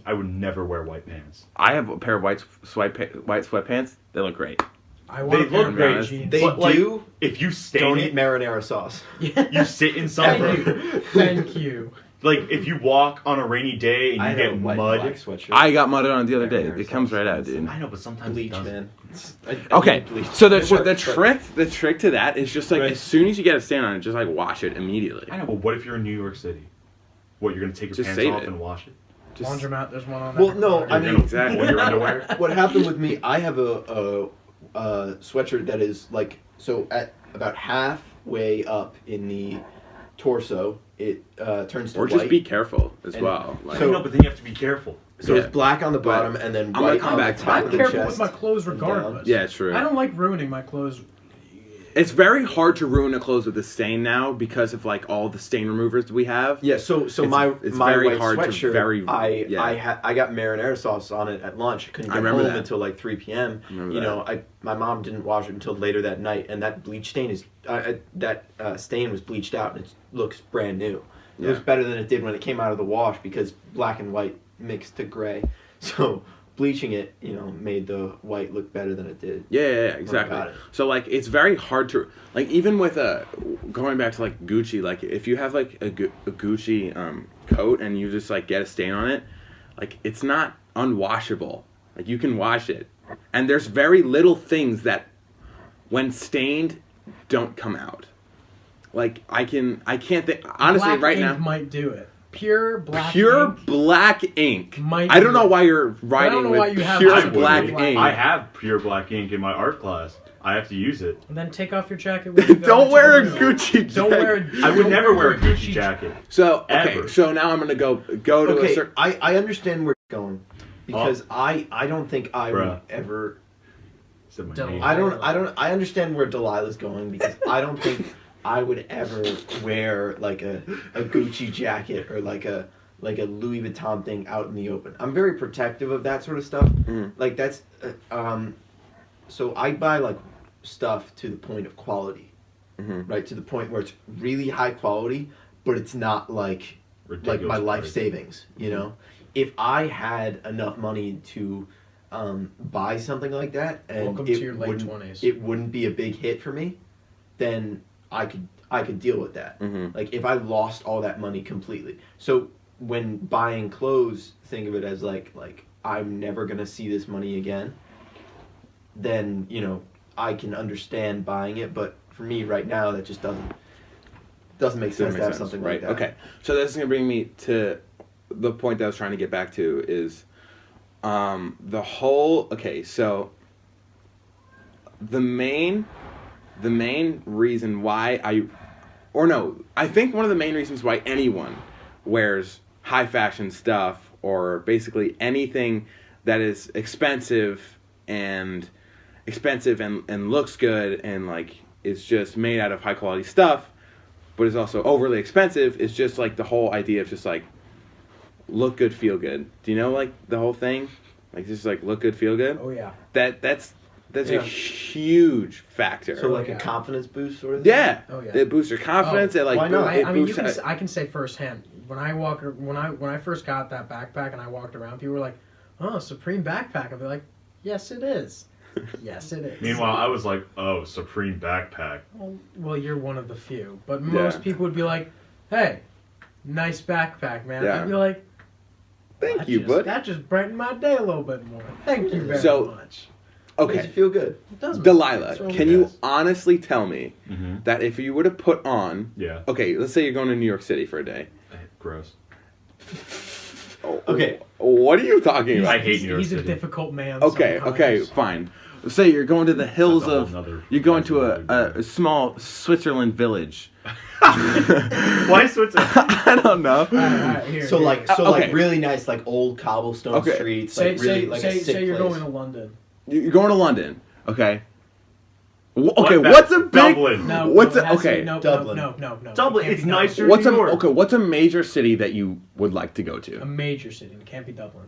I would never wear white pants. I have a pair of white sweatpants. They look great. I want They a pair look of great. white jeans. They But, like, do. If you Don't stain eat it, marinara sauce. Yeah. you sit in Thank something. you. Thank you. Like if you walk on a rainy day and I you had a get white mud. black sweatshirt. I got mudded on it the other day. There, It comes right out, dude. I know, but sometimes bleach, it doesn't. man. Okay, bleach. so the It works, the trick to that is just like Right. as soon as you get a stain on it, just like wash it immediately. I know, but what if you're in New York City? What, you're gonna take your Just pants save off it. and wash it? Just, Laundromat, there's one on Well, that. no, I You're mean, gonna exactly. pull your underwear? What happened with me? I have a sweatshirt that is like so at about halfway up in the torso, it turns to or white. just be careful as And well. Like, I know, but then you have to be careful. So Yeah. it's black on the But bottom and then I'm gonna white come on back the to top that. of I'm the careful chest. with my clothes and down. regardless. yeah, true. I don't like ruining my clothes. It's very hard to ruin a clothes with a stain now because of like all the stain removers we have. Yeah, so It's- my it's my very white hard to sweatshirt, yeah. I got marinara sauce on it at lunch. I couldn't I get remember home that. until like 3 p.m. I remember You that. know, my mom didn't wash it until later that night, and that bleach stain is stain was bleached out and it looks brand new. It looks Yeah. better than it did when it came out of the wash because black and white mixed to gray. So bleaching it, you know, made the white look better than it did. Yeah, exactly. got it. So like, it's very hard to like even with going back to like Gucci. Like if you have like a Gucci coat and you just like get a stain on it, like it's not unwashable. Like you can wash it, and there's very little things that, when stained, don't come out. Like I can't think honestly Black right ink now. might do it. Pure black Pure ink. black ink. Might I don't do know it. why you're writing know why you with have pure that. black I ink. I have pure black ink in my art class. I have to use it. And then take off your jacket. When you go Don't into wear a the room. Gucci jacket. Don't wear. I would don't never wear a Gucci jacket. jacket. So okay, Ever. so now I'm gonna go to a Okay, certain. I understand where you're going because I don't think I would Bruh. ever. Said my Don't. name. I understand where Delilah's going because I don't think I would ever wear like a Gucci jacket or like a Louis Vuitton thing out in the open. I'm very protective of that sort of stuff. Mhm. Like that's so I buy like stuff to the point of quality, Mhm. right? To the point where it's really high quality, but it's not like Ridiculous my life price. savings, you know? If I had enough money to buy something like that and Welcome it to your late wouldn't- 20s. it wouldn't be a big hit for me, then I could deal with that. Mhm. Like if I lost all that money completely. So when buying clothes, think of it as like I'm never gonna see this money again. Then you know I can understand buying it, but for me right now that just doesn't make sense Doesn't to make have sense, something right? like that. Okay, so this is gonna bring me to the point that I was trying to get back to is the whole. Okay, so the main reason why I think one of the main reasons why anyone wears high fashion stuff or basically anything that is expensive and looks good and like is just made out of high quality stuff but is also overly expensive is just like the whole idea of just like look good, feel good. Do you know like the whole thing? Like just like look good, feel good? Oh yeah. That's Yeah. a huge factor. So like Yeah. a confidence boost sort of thing? yeah. Oh, yeah. It boosts your confidence. It like why not? it I mean, boosts I can say firsthand when I first got that backpack and I walked around, people were like, "Oh, Supreme backpack." I'd be like, "Yes, it is. Yes, it is." Meanwhile, I was like, oh, Supreme backpack. Well, you're one of the few, but most people would be like, "Hey, nice backpack, man." Yeah. I'd be like, Thank you, bud. That just brightened my day a little bit more. Thank you very So- much. Makes you Okay. feel good. It does. Delilah, It's really can you does. honestly tell me Mm-hmm. that if you were to put on Yeah. okay, let's say you're going to New York City for a day. Gross. Okay. What are you talking I about? hate New York He's a City. difficult man. Okay, okay, sometimes. fine. Let's say you're going to the hills That's a whole of nother- you're going to that's another a small Switzerland village. Why Switzerland? I don't know. All right, here, So here. like okay. really nice like old cobblestone Okay. streets, say like really say like say, a sick say you're place. going to London. You're going to London, okay? Okay, What? what's a big Dublin. No, What's no, a- it has to be- okay, no, Dublin. No. Dublin, It can't it's be nicer. what's New a York. okay? What's a major city that you would like to go A to? major city. It can't be Dublin.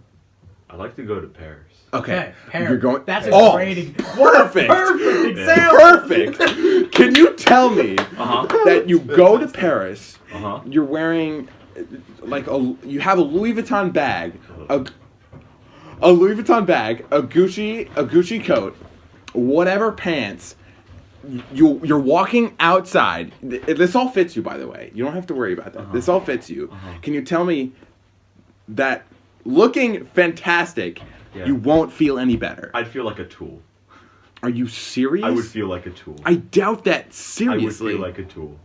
I'd like to go to Paris. Okay, Paris. you're going. That's a oh, great. perfect. Perfect Yeah. example. Perfect. Can you tell me Uh huh. that you go to Paris? Uh huh. You're wearing like you have a Louis Vuitton bag, a Louis Vuitton bag, a Gucci coat, whatever pants, you're walking outside. This all fits you, by the way. You don't have to worry about that. This all fits you. Can you tell me that looking fantastic, you won't feel any better? I'd feel like a tool. Are you serious? I would feel like a tool. I doubt that I seriously. would feel like a tool.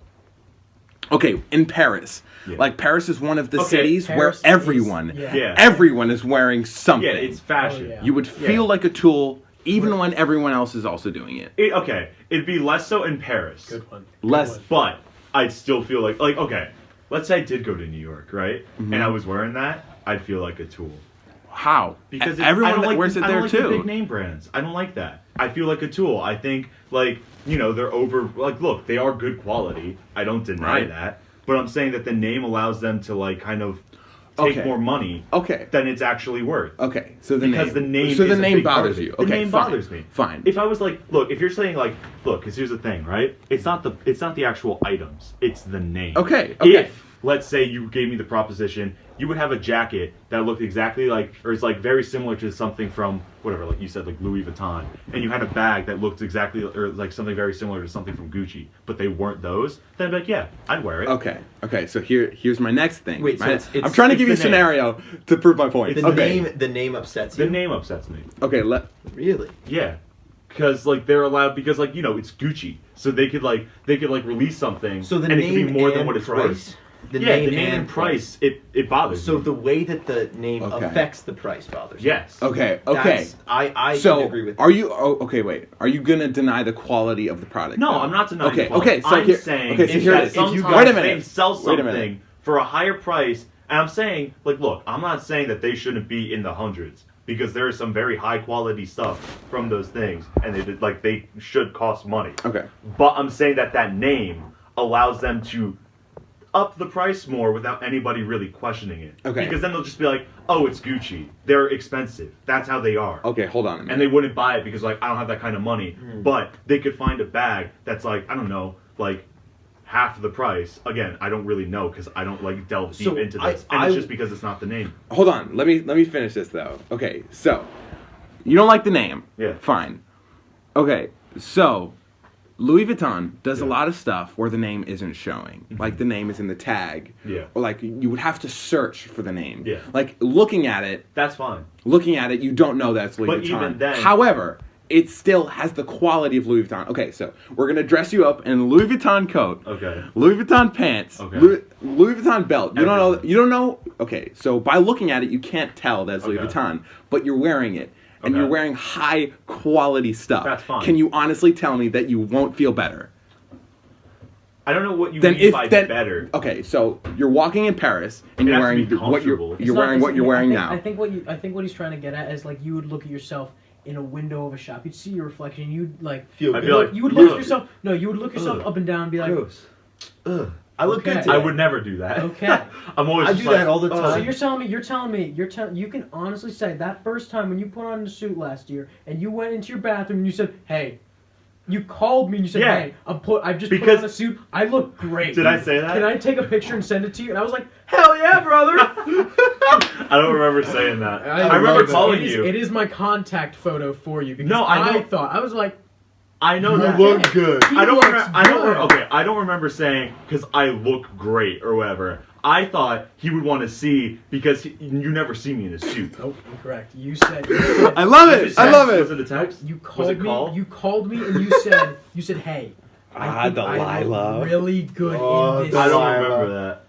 Okay, in Paris. Yeah. Like Paris is one of the Okay, cities where Paris everyone, is- Yeah. everyone is wearing something. Yeah, it's fashion. Oh, yeah. You would feel like a tool even when everyone else is also doing it. Okay, it'd be less so in Paris. Good one. Less- Good one. But I'd still feel like okay, let's say I did go to New York, right? Mm-hmm. And I was wearing that, I'd feel like a tool. How? Because everyone I don't that like wears the, it I there don't like too. the big name brands. I don't like that. I feel like a tool. I think they're over. Like, look, they are good quality. I don't deny Right. that. But I'm saying that the name allows them to kind of take Okay. more money Okay. than it's actually worth. Okay. So the Because name. the name So is the a name big part bothers of it. you. The Okay. name fine. bothers me. Fine. If I was if you're saying because here's the thing, right? It's not the actual items. It's the name. Okay, okay. If let's say you gave me the proposition, you would have a jacket that looked exactly like, or it's very similar to something from whatever, like you said, like Louis Vuitton, and you had a bag that looked exactly, or like something very similar to something from Gucci, but they weren't those. Then I'd be like, yeah, I'd wear it. Okay. Okay. So here's my next thing. Wait, so My- it's- I'm trying to it's give you a the name. scenario to prove my point. The Okay. name upsets you. The name upsets me. Okay. Really? Yeah, because they're allowed because it's Gucci, so they could release something, So the and name it could be more and than what it's price. worth. The Yeah, name the name and price, it bothers So me. the way that the name Okay. affects the price bothers you. Yes. Okay. Okay. That's- I So agree with are you? Oh, okay. Wait. Are you gonna deny the quality of the product? No, though? I'm not denying. Okay. the quality. Okay. So I'm here. saying Okay. So if here that it is. sometimes Wait a minute. they sell Wait a minute. something for a higher price, and I'm saying, look, I'm not saying that they shouldn't be in the hundreds because there is some very high quality stuff from those things, and they should cost money. Okay. But I'm saying that name allows them to up the price more without anybody really questioning it. Okay. Because then they'll just be like, oh, it's Gucci. They're expensive. That's how they are. Okay. Hold on a minute. And they wouldn't buy it because I don't have that kind of money. But they could find a bag that's I don't know, half the price. Again, I don't really know because I don't delve deep So into this. And it's just because it's not the name. Hold on. Let me finish this though. Okay. So you don't like the name. Yeah. Fine. Okay. So Louis Vuitton does a Yeah. lot of stuff where the name isn't showing. Like the name is in the tag. Yeah. Or you would have to search for the name. Yeah. Looking at it, That's fine. you don't know that's Louis But Vuitton. even then- However, it still has the quality of Louis Vuitton. Okay, so we're gonna dress you up in a Louis Vuitton coat, Okay. Louis Vuitton pants, Okay. Louis Vuitton belt. You don't know. Everything. You don't know. Okay, so by looking at it, you can't tell that's Louis Okay. Vuitton, but you're wearing it, and Okay. you're wearing high quality stuff. That's fine. Can you honestly tell me that you won't feel better? I don't know what you Then mean if by then better. okay, so you're walking in Paris and It you're has to wearing be what you're comfortable. you're wearing what you're wearing now. I think what he's trying to get at is you would look at yourself in a window of a shop. You'd see your reflection. You'd Feel I'd good. be like, you would look at "Ugh." yourself. No, you would look yourself Ugh. up and down and be like, Gross. Ugh. I look Okay. good today. I would never do that. Okay. I'm always I just do that all the "Oh." time. So you're telling me you can honestly say that first time when you put on the suit last year and you went into your bathroom and you said, "Hey," you called me and you said, Yeah. "Hey, I've just put Because- on a suit. I look great." Did I say that? Can I take a picture and send it to you? And I was like, "Hell yeah, brother!" I don't remember saying that. I I remember love that. calling It is- you. It is my contact photo for you because No, I know. I was like, I know You that. look good. He I don't looks remember. I don't. good. Okay, I don't remember saying because I look great or whatever. I thought he would want to see because you never see me in a suit. Nope, incorrect. You said I love Was it. I love Was it. it a text? you Was called it me. call? You called me and you said, "Hey, I think I Delilah. look really good Oh, in this." I don't Delilah. remember that.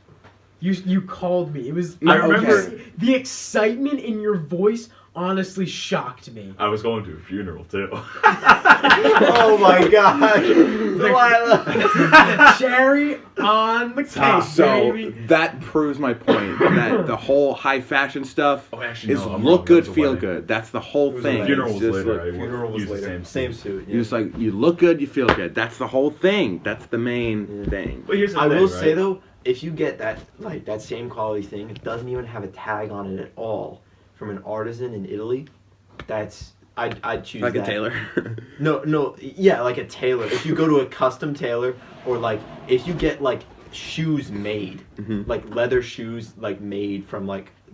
You called me. It was. I remember- the excitement in your voice. Honestly, shocked me. I was going to a funeral too. Oh my god. Delilah. Cherry on the cake, So baby. that proves my point that the whole high fashion stuff Oh, actually, is no, I'm look wrong. good, That was a feel wedding. good. That's the whole was a thing. wedding. Funeral It's was just later. like- I Funeral was used the later. same Same suit. you just you look good, you feel good. That's the whole thing. That's the main thing. But here's the I thing, will right? say though, if you get that same quality thing, it doesn't even have a tag on it at all from an artisan in Italy. I'd choose Like that. a tailor. No, yeah, like a tailor. If you go to a custom tailor, or if you get shoes made, Mhm. like leather shoes, made from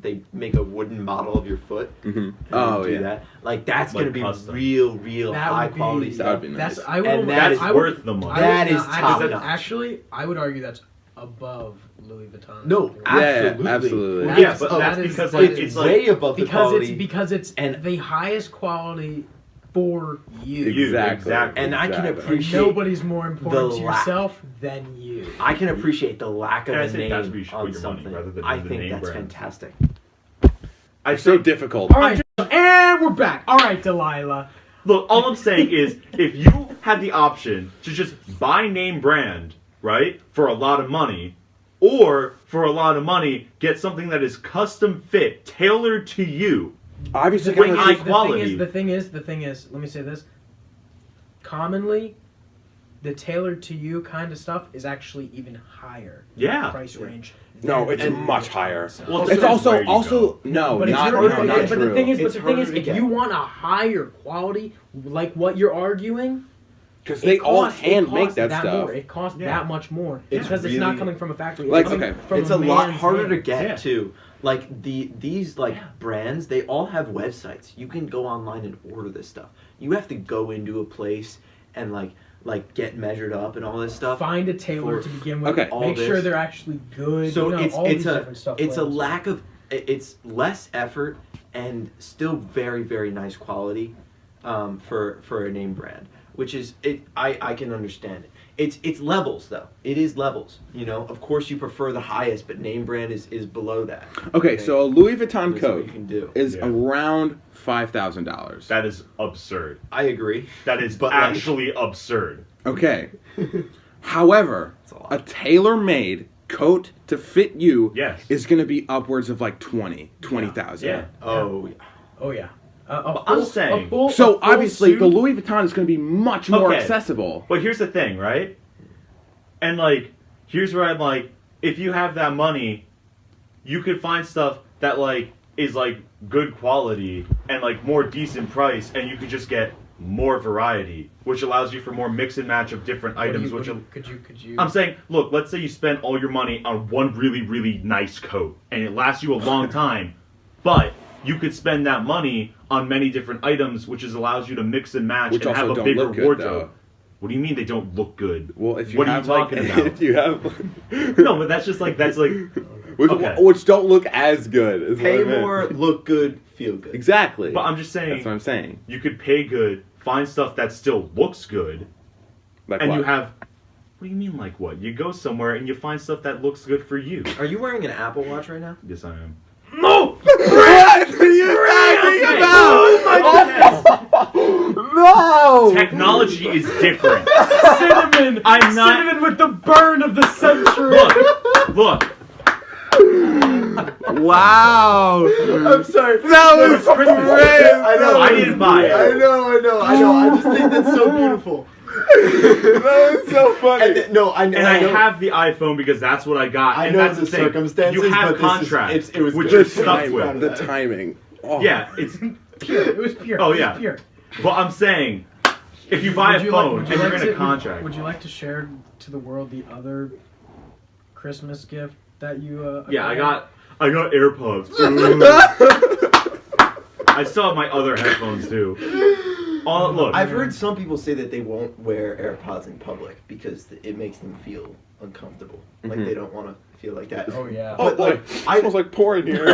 they make a wooden model of your foot. Mm-hmm. And Oh do yeah. that. Like that's Like gonna be custom. real That high would be- quality That stuff. would be nice. That's I would. And that That's is worth the money. That is top actually, notch. actually, I would argue that's above Louis Vuitton. No, Something like Yeah, absolutely. absolutely. That Yeah, is- but that that's is- because that like is- it's way like above the because quality. because it's and- the highest quality for you. Exactly. And I can Exactly. And appreciate nobody's more important the to lack- yourself than you. I can appreciate the lack of And I a think name that's where you should on put your money, something. rather than I the think name that's brand. fantastic. I It's so think, difficult. All right, and we're back. All right, Delilah. look, all I'm saying is if you had the option to just buy name brand, right, for a lot of money, or for a lot of money get something that is custom fit, tailored to you. Obviously, Bring kinda high like- quality. The thing is, let me say this. Commonly, the tailored to you kind of stuff is actually even higher Yeah. price range. No, than it's the much Vuitton higher. stuff. Well, It's depends where you also no, But, not, it's no, harder, not but true. the thing is, It's harder to if get. you want a higher quality, like what you're arguing, Because they all hand make that stuff. More. It costs Yeah. that much more It's because it's not really- coming from a factory. Like, coming okay, from It's a lot man's harder to hand. get Yeah. too. Like these like Yeah. brands, they all have websites. You can go online and order this stuff. You have to go into a place and like get measured up and all this stuff. Find a tailor For to begin with. Okay. all Make sure this. they're actually good. So you know, all it's these a different stuff it's a levels. lack of it's less effort and still very nice quality for a name brand, which is it. I can understand it. It's levels though. It is levels. You know, of course you prefer the highest, but name brand is below that. Okay, so a Louis Vuitton That's what coat you can do. is Yeah. around $5,000. That is absurd. I agree. That is But, like- actually absurd. Okay. However, That's a lot. a tailor-made coat to fit you Yes. is going to be upwards of like 20,000. Yeah. Oh, yeah. Oh yeah. I'm saying- So obviously suit- the Louis Vuitton is going to be much more Okay. accessible. But here's the thing, right? And like, here's where I'm like, if you have that money, you could find stuff that like is like good quality and like more decent price, and you could just get more variety, which allows you for more mix and match of different items. could you? I'm saying, look, let's say you spend all your money on one really nice coat, and it lasts you a long time, but you could spend that money on many different items, which allows you to mix and match Which and have also a don't bigger look good, wardrobe. though. What do you mean they don't look good? Well, if you What are have you talking like, about? if you have No, but that's like which don't look as good. Is what I Pay meant. more, look good, feel good. Exactly. But I'm just saying, That's what I'm saying. you could pay good, find stuff that still looks good, Like and what? you have. What do you mean, like what? You go somewhere and you find stuff that looks good for you. Are you wearing an Apple Watch right now? Yes, I am. No. What are you talking about? No! Technology is different. Cinnamon. I'm not- Cinnamon with the burn of the century. Look. Wow! I'm sorry. That was It's Christmas. great! I know. I didn't buy it. I know. I just think that's so beautiful. That was so funny. And I And I have the iPhone because that's what I got. I and know that's the the thing. circumstances, You but have this is- contracts, it was which good. you're stuck Timing. with. The timing. Oh. Yeah, it's. Pure. It was pure. Oh, It was yeah. pure. But I'm saying, if you buy a phone and you're in a contract, Would you like to share to the world the other Christmas gift that you? yeah, I acquired? got AirPods. Ooh. I still have my other headphones too. Look, I've heard some people say that they won't wear AirPods in public because it makes them feel uncomfortable. Like Mhm. they don't want to feel like that. Oh yeah. Oh But, boy, like, it smells like porn here.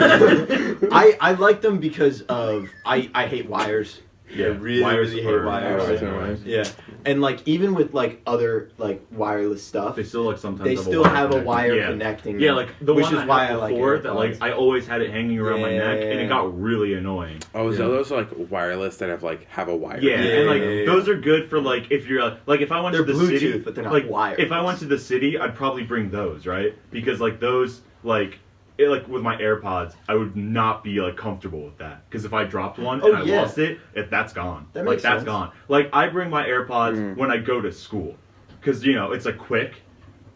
I like them because of I hate wires. Yeah, I really wires hate are- wires. Wires are nice. Yeah, and like even with like other like wireless stuff, they still like sometimes they have still have a connecting. wire Yeah. connecting. Yeah, them, like the which one is I why had I like before that like AirPods. I always had it hanging around my neck and Yeah. it got really annoying. Oh, is Yeah. those like wireless that have a wire? Yeah, Yeah, and like yeah. those are good for like if you're like if I went They're to the Bluetooth, city, but they're not like wireless. if I went to the city, I'd probably bring those, right? Because like those like with my AirPods, I would not be like comfortable with that because if I dropped one and Oh, I yeah. lost it, that's gone. That Like makes that's sense. gone. Like I bring my AirPods Mm. when I go to school because you know it's like quick,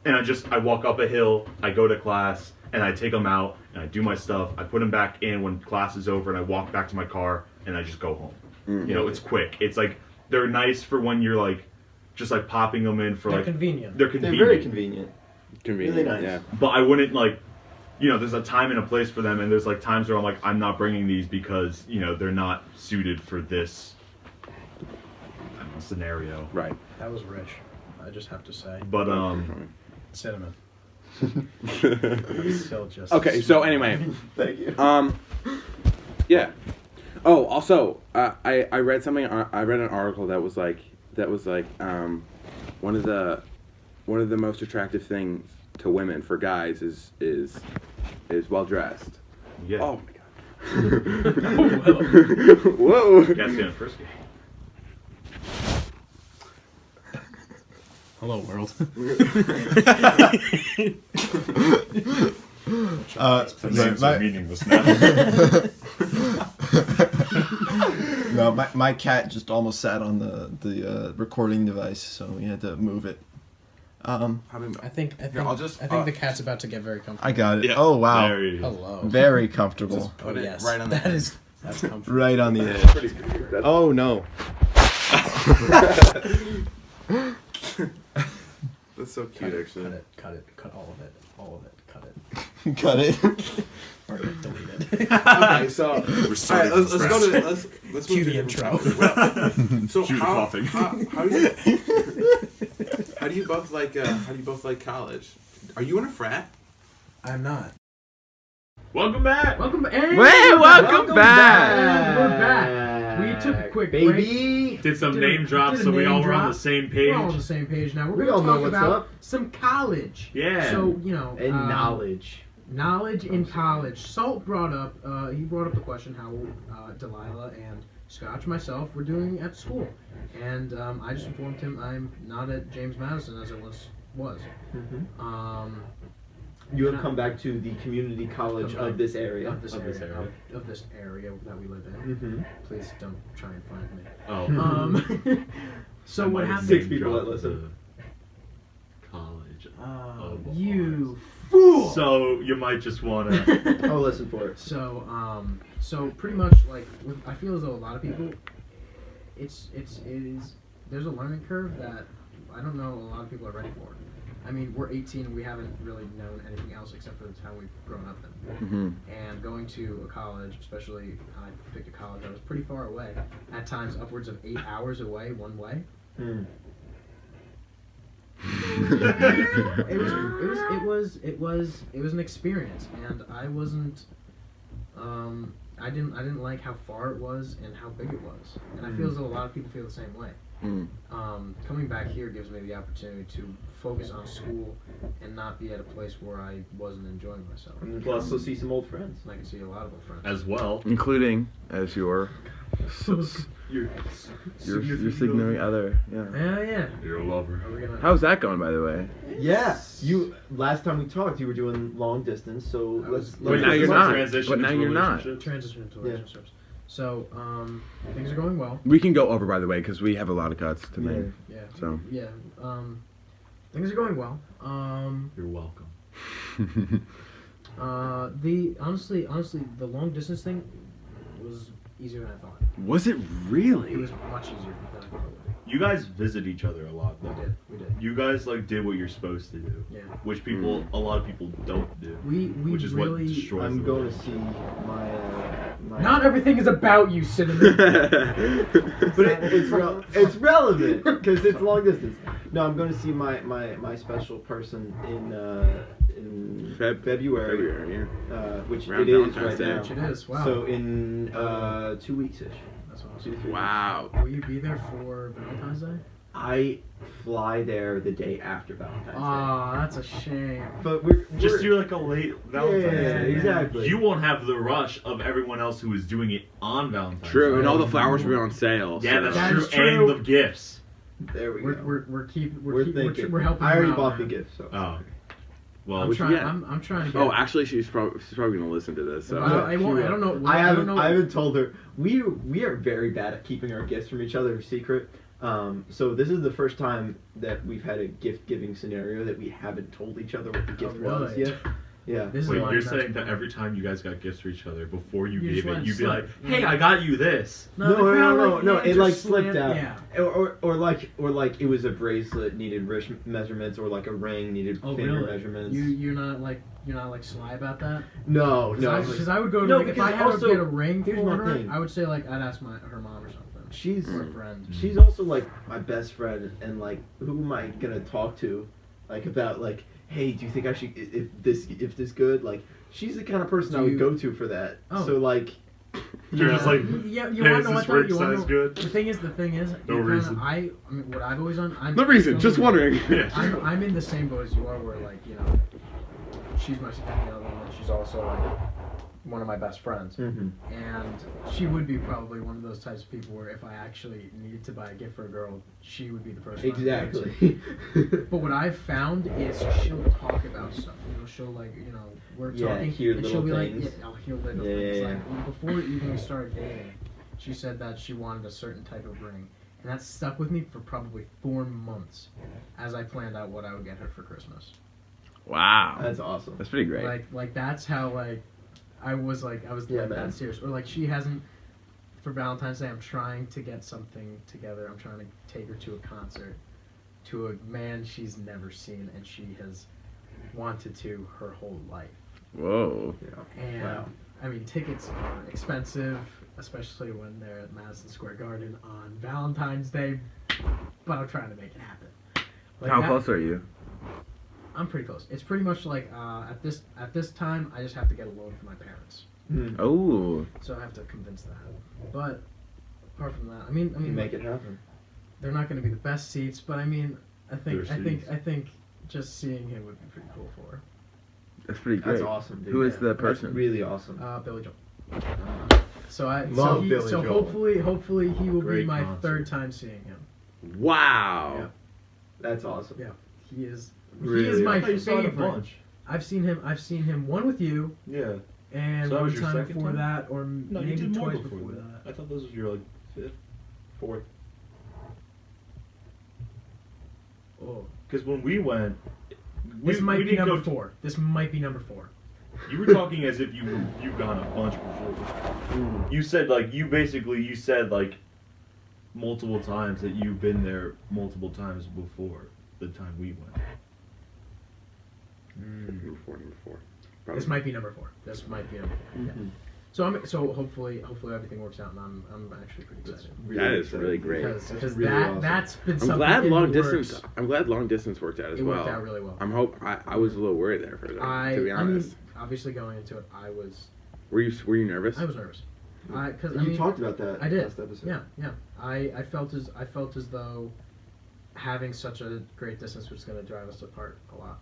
and I walk up a hill, I go to class, and I take them out and I do my stuff. I put them back in when class is over, and I walk back to my car and I just go home. Mm. You know, it's quick. It's like they're nice for when you're like just like popping them in for They're like convenient. they're They're convenient. very convenient. Convenient. Really nice. Yeah. But I wouldn't like you know, there's a time and a place for them, and there's like times where I'm like, I'm not bringing these because, you know, they're not suited for this, I don't know, scenario. Right. That was rich. I just have to say. But Cinnamon. Still just Okay, so anyway, Thank you. yeah. Oh, also, I read something. I read an article that was like one of the most attractive things to women for guys is well dressed. yeah. Oh my god. Oh, Whoa. Guys getting frisky. hello, world. The names are meaningless now. No, my cat just almost sat on the recording device, so we had to move it. I think I'll just, the cat's about to get very comfortable. I got it. Yeah. Oh wow, There he is. Hello. very comfortable. Just put Oh, it yes. right on the That's comfortable. Right on the edge. Pretty good. That's- Oh no. That's so cute, actually. Cut all of it. Cut it. Cut it. Or delete it. Okay, so all right, let's go to let's Cue move to the a different intro. topic. Well, so Cue the coughing. how do you both like college? Are you in a frat? I'm not. Welcome back. Welcome back. welcome back. We're back. We took a quick break. baby. Did some Did name drops a so we name all were on drop. the same We're all on page. the same page now. We We're all going to know talk what's about up. some college. Yeah. So, you know. And knowledge. Knowledge in college. Salt brought up, he brought up the question how Delilah and Scotch, myself, were doing at school. And I just informed him I'm not at James Madison as I was. Mm-hmm. You have come back to the community college of this area. Of this area that we live in. Mm-hmm. Please don't try and find me. Oh. So what happened? 6 people that listen. College. You fool! So you might just want to. I'll listen for it. So pretty much like I feel as though a lot of people, it is there's a learning curve that I don't know a lot of people are ready for. I mean, we're 18 and we haven't really known anything else except for the town we've grown up in. Mm-hmm. And going to a college, especially I picked a college that was pretty far away, at times upwards of 8 hours away one way. Mm. It was an experience, and I wasn't. I didn't like how far it was and how big it was, and I feel as though a lot of people feel the same way. Mm. Coming back here gives me the opportunity to focus on school and not be at a place where I wasn't enjoying myself. And plus, you'll see some old friends. And I can see a lot of old friends. As well. Including as your Your significant other. Yeah. Yeah. You're a lover. Are we gonna? How's that going, by the way? Yeah, you. Last time we talked, you were doing long distance. So let's. But now get you're some- not. Transition But now into you're not. relationships. Transition into Yeah. relationships. So things are going well. We can go over, by the way, because we have a lot of cuts to make. Yeah. So. Yeah. Things are going well. You're welcome. Honestly, the long distance thing was easier than I thought. Was it really? It was much easier than I thought it would be. You guys visit each other a lot, though. We did. You guys like did what you're supposed to do, Yeah. which a lot of people don't do. We Which is really. what destroys. I'm the going to world. see my. Not everything is about you, Cinnamon. But it's relevant because it's long distance. No, I'm going to see my special person in February, which Around it is Valentine's right Day. now. Which it is. Wow. So in 2 weeks-ish. That's 2 awesome. to 3 Wow. Will you be there for Valentine's Day? I fly there the day after Valentine's Aw, that's a shame. Day. But we're Just do like a late Valentine's yeah, Day. exactly. You won't have the rush of everyone else who is doing it on Valentine's True, Day. and all the flowers will be on sale. Yeah, so. that's That true. is true. And the gifts. There we go. We're thinking. we're helping. I already him out, bought the man. gift, so. Oh. Well, I'm What'd you trying. get? I'm trying to get. Oh, actually, she's probably gonna listen to this. So. I won't. I don't know. I don't know. haven't told her. We are very bad at keeping our gifts from each other secret. So this is the first time that we've had a gift giving scenario that we haven't told each other what the gift was really? yet. Yeah. This is Wait, my you're best saying that friend. every time you guys got gifts for each other, before you You just gave let it, it you'd be slip. like, "Hey, I got you this." No, they kinda no. yeah, It like just slipped slant- out. Yeah. Or like it was a bracelet needed wrist measurements, or like a ring needed Oh, finger really? measurements. You're not like sly about that. No. Because I would go to No, like if because I had also- to get a ring here's for my her, thing. I would say like I'd ask her mom or something. She's Or a friend. she's also like my best friend, and like who am I gonna talk to, like about like, hey, do you think I should if this good? Like she's the kind of person Do I would you- go to for that. Oh. So like, You're just like, yeah, you "Hey, want is to know this what though? ring You want size to good?" The thing is, No you kinda- reason. I mean, what I've always done. No reason, just wondering. Yeah. I'm in the same boat as you are, where like she's my significant other, and she's also like one of my best friends. mhm. And she would be probably one of those types of people where if I actually needed to buy a gift for a girl, she would be the person. I would go to. Exactly. But what I've found is she'll talk about stuff. She'll like, we're Yeah, talking, hear and she'll little be things. like, yeah, I'll hear little Yeah, things. yeah, Like before even we started dating, she said that she wanted a certain type of ring, and that stuck with me for probably 4 months, as I planned out what I would get her for Christmas. Wow. That's awesome. That's pretty great. Like that's how I was Yeah, like man. that serious. Or like she hasn't. For Valentine's Day, I'm trying to get something together. I'm trying to take her to a concert, to a man she's never seen, and she has wanted to her whole life. Whoa. And Wow. I mean, tickets are expensive, especially when they're at Madison Square Garden on Valentine's Day. But I'm trying to make it happen. Like How that- close are you? I'm pretty close. It's pretty much like at this time, I just have to get a loan from my parents, Mm. Oh. so I have to convince that. But apart from that, I mean, You make it happen. they're not going to be the best seats, but I mean, I think They're I think just seeing him would be pretty cool for her. That's pretty great. That's awesome, dude. Who is the That's person? really awesome. Billy Joel. So Love Billy so Joel. hopefully he will be Great my concert. third time seeing him. Wow. Yeah. That's awesome. Yeah. He is Really? my I thought you saw it a favorite. bunch. I've seen him one with you, Yeah. and So that one was your time second before time? that, or No, you maybe did more twice before that. I thought this was your like fifth, fourth. Oh, Because when we went, this might we be didn't number go. 4. This might be number 4. You were talking as if you've gone a bunch before. Mm. You said like you said like multiple times that you've been there multiple times before the time we went. Number four. This might be number 4. This might be number 4. Yeah. Mhm. So hopefully everything works out, and I'm actually pretty excited. That is exciting. really great. Because really awesome. that's been I'm something glad in long the distance. works. I'm glad long distance worked out as It well. worked out really well. I was a little worried there for a second, to be honest. mean, obviously going into it, I was Were you nervous? nervous. Because You talked about that I did. last episode. Yeah. I felt as though having such a great distance was going to drive us apart a lot.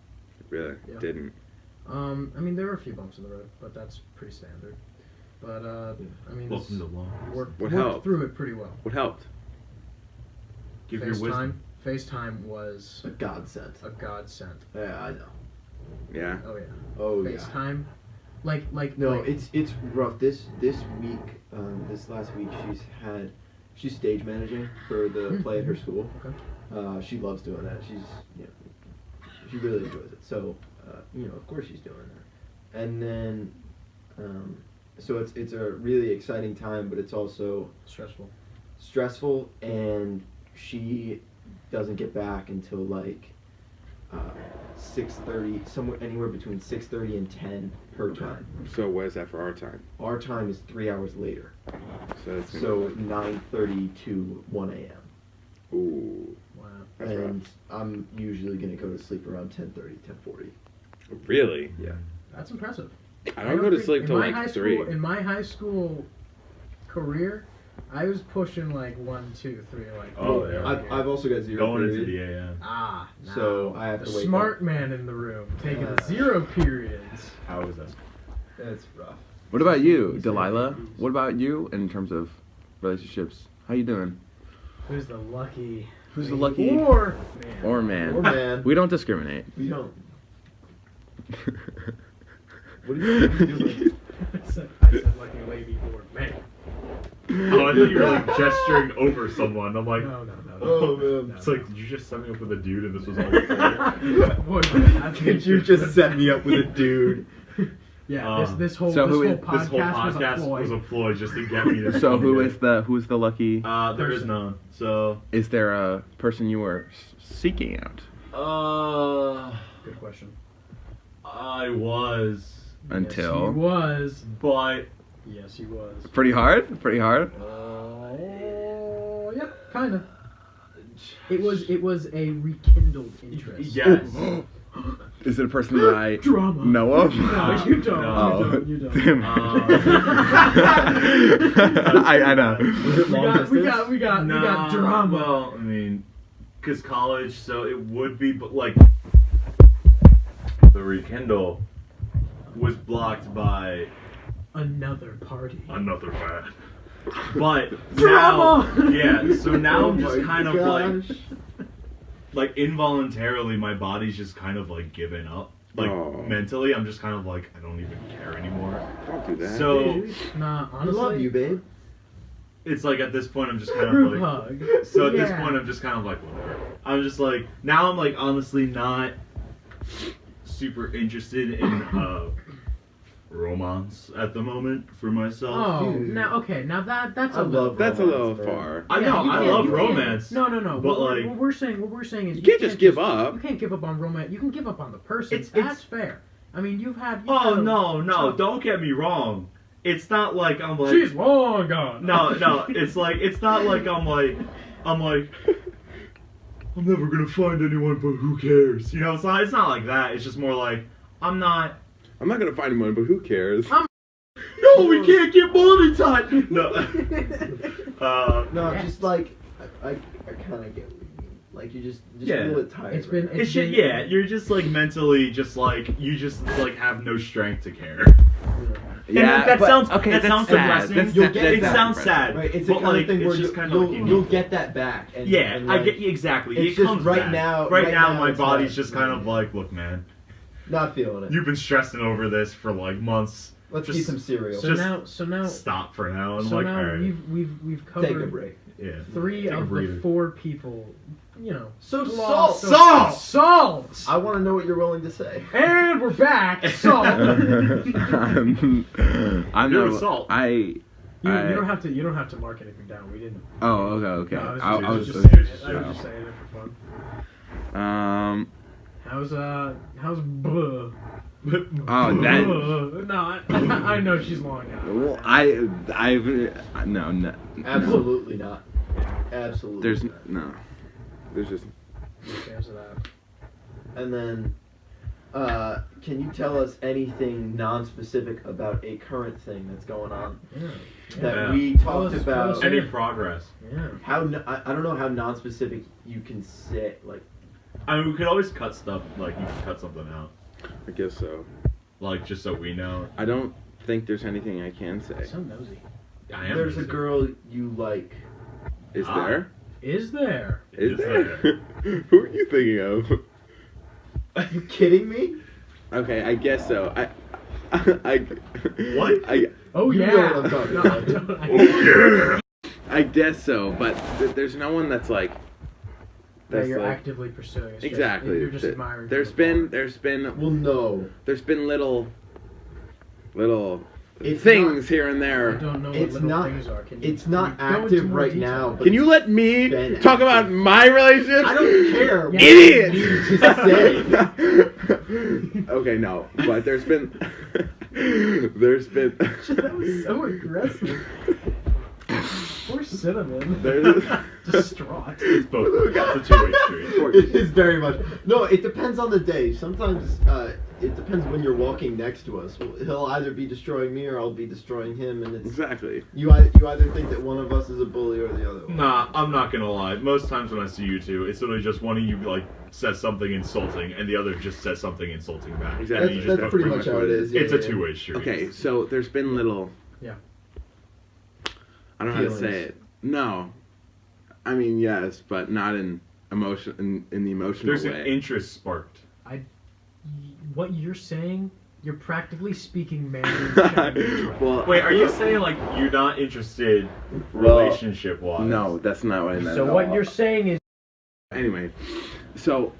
Really? Yeah. Didn't. I mean, there were a few bumps in the road, but that's pretty standard. But I mean, Welcome to long. worked What helped? through it pretty well. What helped? Give your wisdom. FaceTime was A godsend. a godsend. Yeah, I know. Yeah. Oh yeah. Oh yeah. FaceTime, like No, like, it's rough. This week, this last week, she's stage managing for the play at her school. Okay. She loves doing that. She really enjoys it. So, of course she's doing that. And then, so it's a really exciting time, but it's also stressful, and she doesn't get back until like 6:30, somewhere anywhere between 6:30 and 10 her time. So what is that for our time? Our time is 3 hours later, So it's so 9:30 to 1 a.m. Wow. Ooh. That's and I'm usually gonna go to sleep around 10:30, 10:40. rough. Really? Yeah. That's impressive. I don't go to think- sleep in till my like high 3. School, in my high school career, I was pushing like 1, 2, 3, like. Oh, four, yeah. like, I've also got zero Going into period. the AM. Ah, So now, I have the to wake smart up. man in the room taking the 0 periods. How was that? That's rough. What about you, Delilah? What about you in terms of relationships? How you doing? Who's the lucky? Who's the lucky Or man. or man? Or man. We don't discriminate. We don't. What are you doing? I said lucky lady or man. Oh, I thought you were like gesturing over someone. I'm like, No. Oh man. it's like, did you just set me up with a dude and this was all before? What? Did you just set me up with a dude? Yeah, this whole So this who whole is- podcast, This whole podcast was a ploy just to get me to. So come here. who's the lucky? There is none. So. Is there a person you were seeking out? Good question. I was, Until Yes, he was. but Yes, he was. pretty hard. Yep, kind of. It was a rekindled interest. yes. Is it a person that I Drama. know of? No, you don't. no. You don't. Damn. I know. Was it long distance? We got drama. Well, I mean, cause college, so it would be, but like the rekindle was blocked by Another party. another man. But Drama! now, yeah. So now I'm just Oh my kind of gosh. like involuntarily, my body's just kind of like given up. Like Oh. mentally, I'm just kind of like I don't even care anymore. Don't do that. So Nah, I honestly. love you, babe. it's like at this point, I'm just kind of Group like. hug. So at this Yeah. point, I'm just kind of like, whatever. I'm just like, now I'm like honestly not super interested in romance at the moment for myself. Oh, Dude. now that's I a little. love That's a romance, little man. far. I Yeah, know, you I can't- love you can't- romance. No. but like, what we're saying is You can't just give up. You can't give up on romance. You can give up on the person. It's- That's fair. I mean, you've had. oh no, don't get me wrong. It's not like I'm like. She's long gone. No, it's like it's not like I'm never gonna find anyone, but who cares? You know, it's not like that. It's just more like I'm not. I'm not gonna find anyone, but who cares? No, we can't get money time. No. No, Yes. just like I kind of get what you mean. Like you just Yeah. a little bit tired. It's been- right now. It's just, yeah, you're just like mentally just like you just like have no strength to care. Yeah, that but- sounds okay. that That's sounds sad. depressing. That's- You'll that- get that's it that, sounds depressing. sad. Right, it's the but, kind like, of thing it's where just kind of you'll, like, you'll get that back. And, yeah, and I like, get you exactly. it's It just comes right back. now- Right right now, now my it's body's like- just kind of like, look, man, Not feeling it. you've been stressing over this for like months. Let's just eat some cereal. So Just now, Stop for now. And so like, now all right, we've covered Take a break. yeah, three take a of the breather. 4 people. You know. So lost- salt. Salt. I want to know what you're willing to say. And we're back. Salt. I'm You're no. salt. You don't have to mark anything down. We didn't. Oh, okay. No, I was just just. saying it. I was just saying it for fun. How's buh? Oh, that. No, I know she's long out. Well, no. Absolutely not. Absolutely. There's not. no. There's just. Who cares of that? And then, can you tell us anything non-specific about a current thing that's going on Yeah. that Yeah. we Tell talked us about? Any progress? Yeah. How I don't know how non-specific you can say. Like, I mean, we could always cut stuff. Like, you could cut something out. I guess so. Like, just so we know. I don't think there's anything I can say. So nosy. I am there's a busy. girl you like. Is Ah. there? Is there? Is Is there? there? Who are you thinking of? Are you kidding me? Okay, I guess so. What? Oh You yeah. know what I'm talking No, about. I don't. Oh, yeah. I guess so, but there's no one that's like. That you're like- actively pursuing. It's just- Exactly. You're just admiring. There's from been afar. Well, no. little It's things here and I there. don't know what It's little not- things are. Can you, it's not can you go active into more right detail? now, but- Can you let me Ben talk active. about my relationships? I don't care. what Idiot! you just say. Okay, no, but there's been That was so aggressive. Poor Cinnamon. There's- Distraught. It's both. It's a two-way street. It is very much. No, it depends on the day. Sometimes it depends when you're walking next to us. He'll either be destroying me or I'll be destroying him, and it's exactly. you either think that one of us is a bully or the other one. Nah, I'm not gonna lie. Most times when I see you two, it's literally just one of you like says something insulting, and the other just says something insulting back. Exactly. And you That's, just that's go pretty much how it is. Yeah, It's a yeah. two-way street. Okay, so there's been little. Yeah. I don't know how to say Feelings. it. No, I mean yes, but not in emotion in the emotional There's way. an interest sparked. What you're saying You're practically speaking Mandarin Chinese. Well, Wait, are you saying like you're not interested Well, relationship wise? no, that's not what I meant. So at what all. you're saying is Anyway, so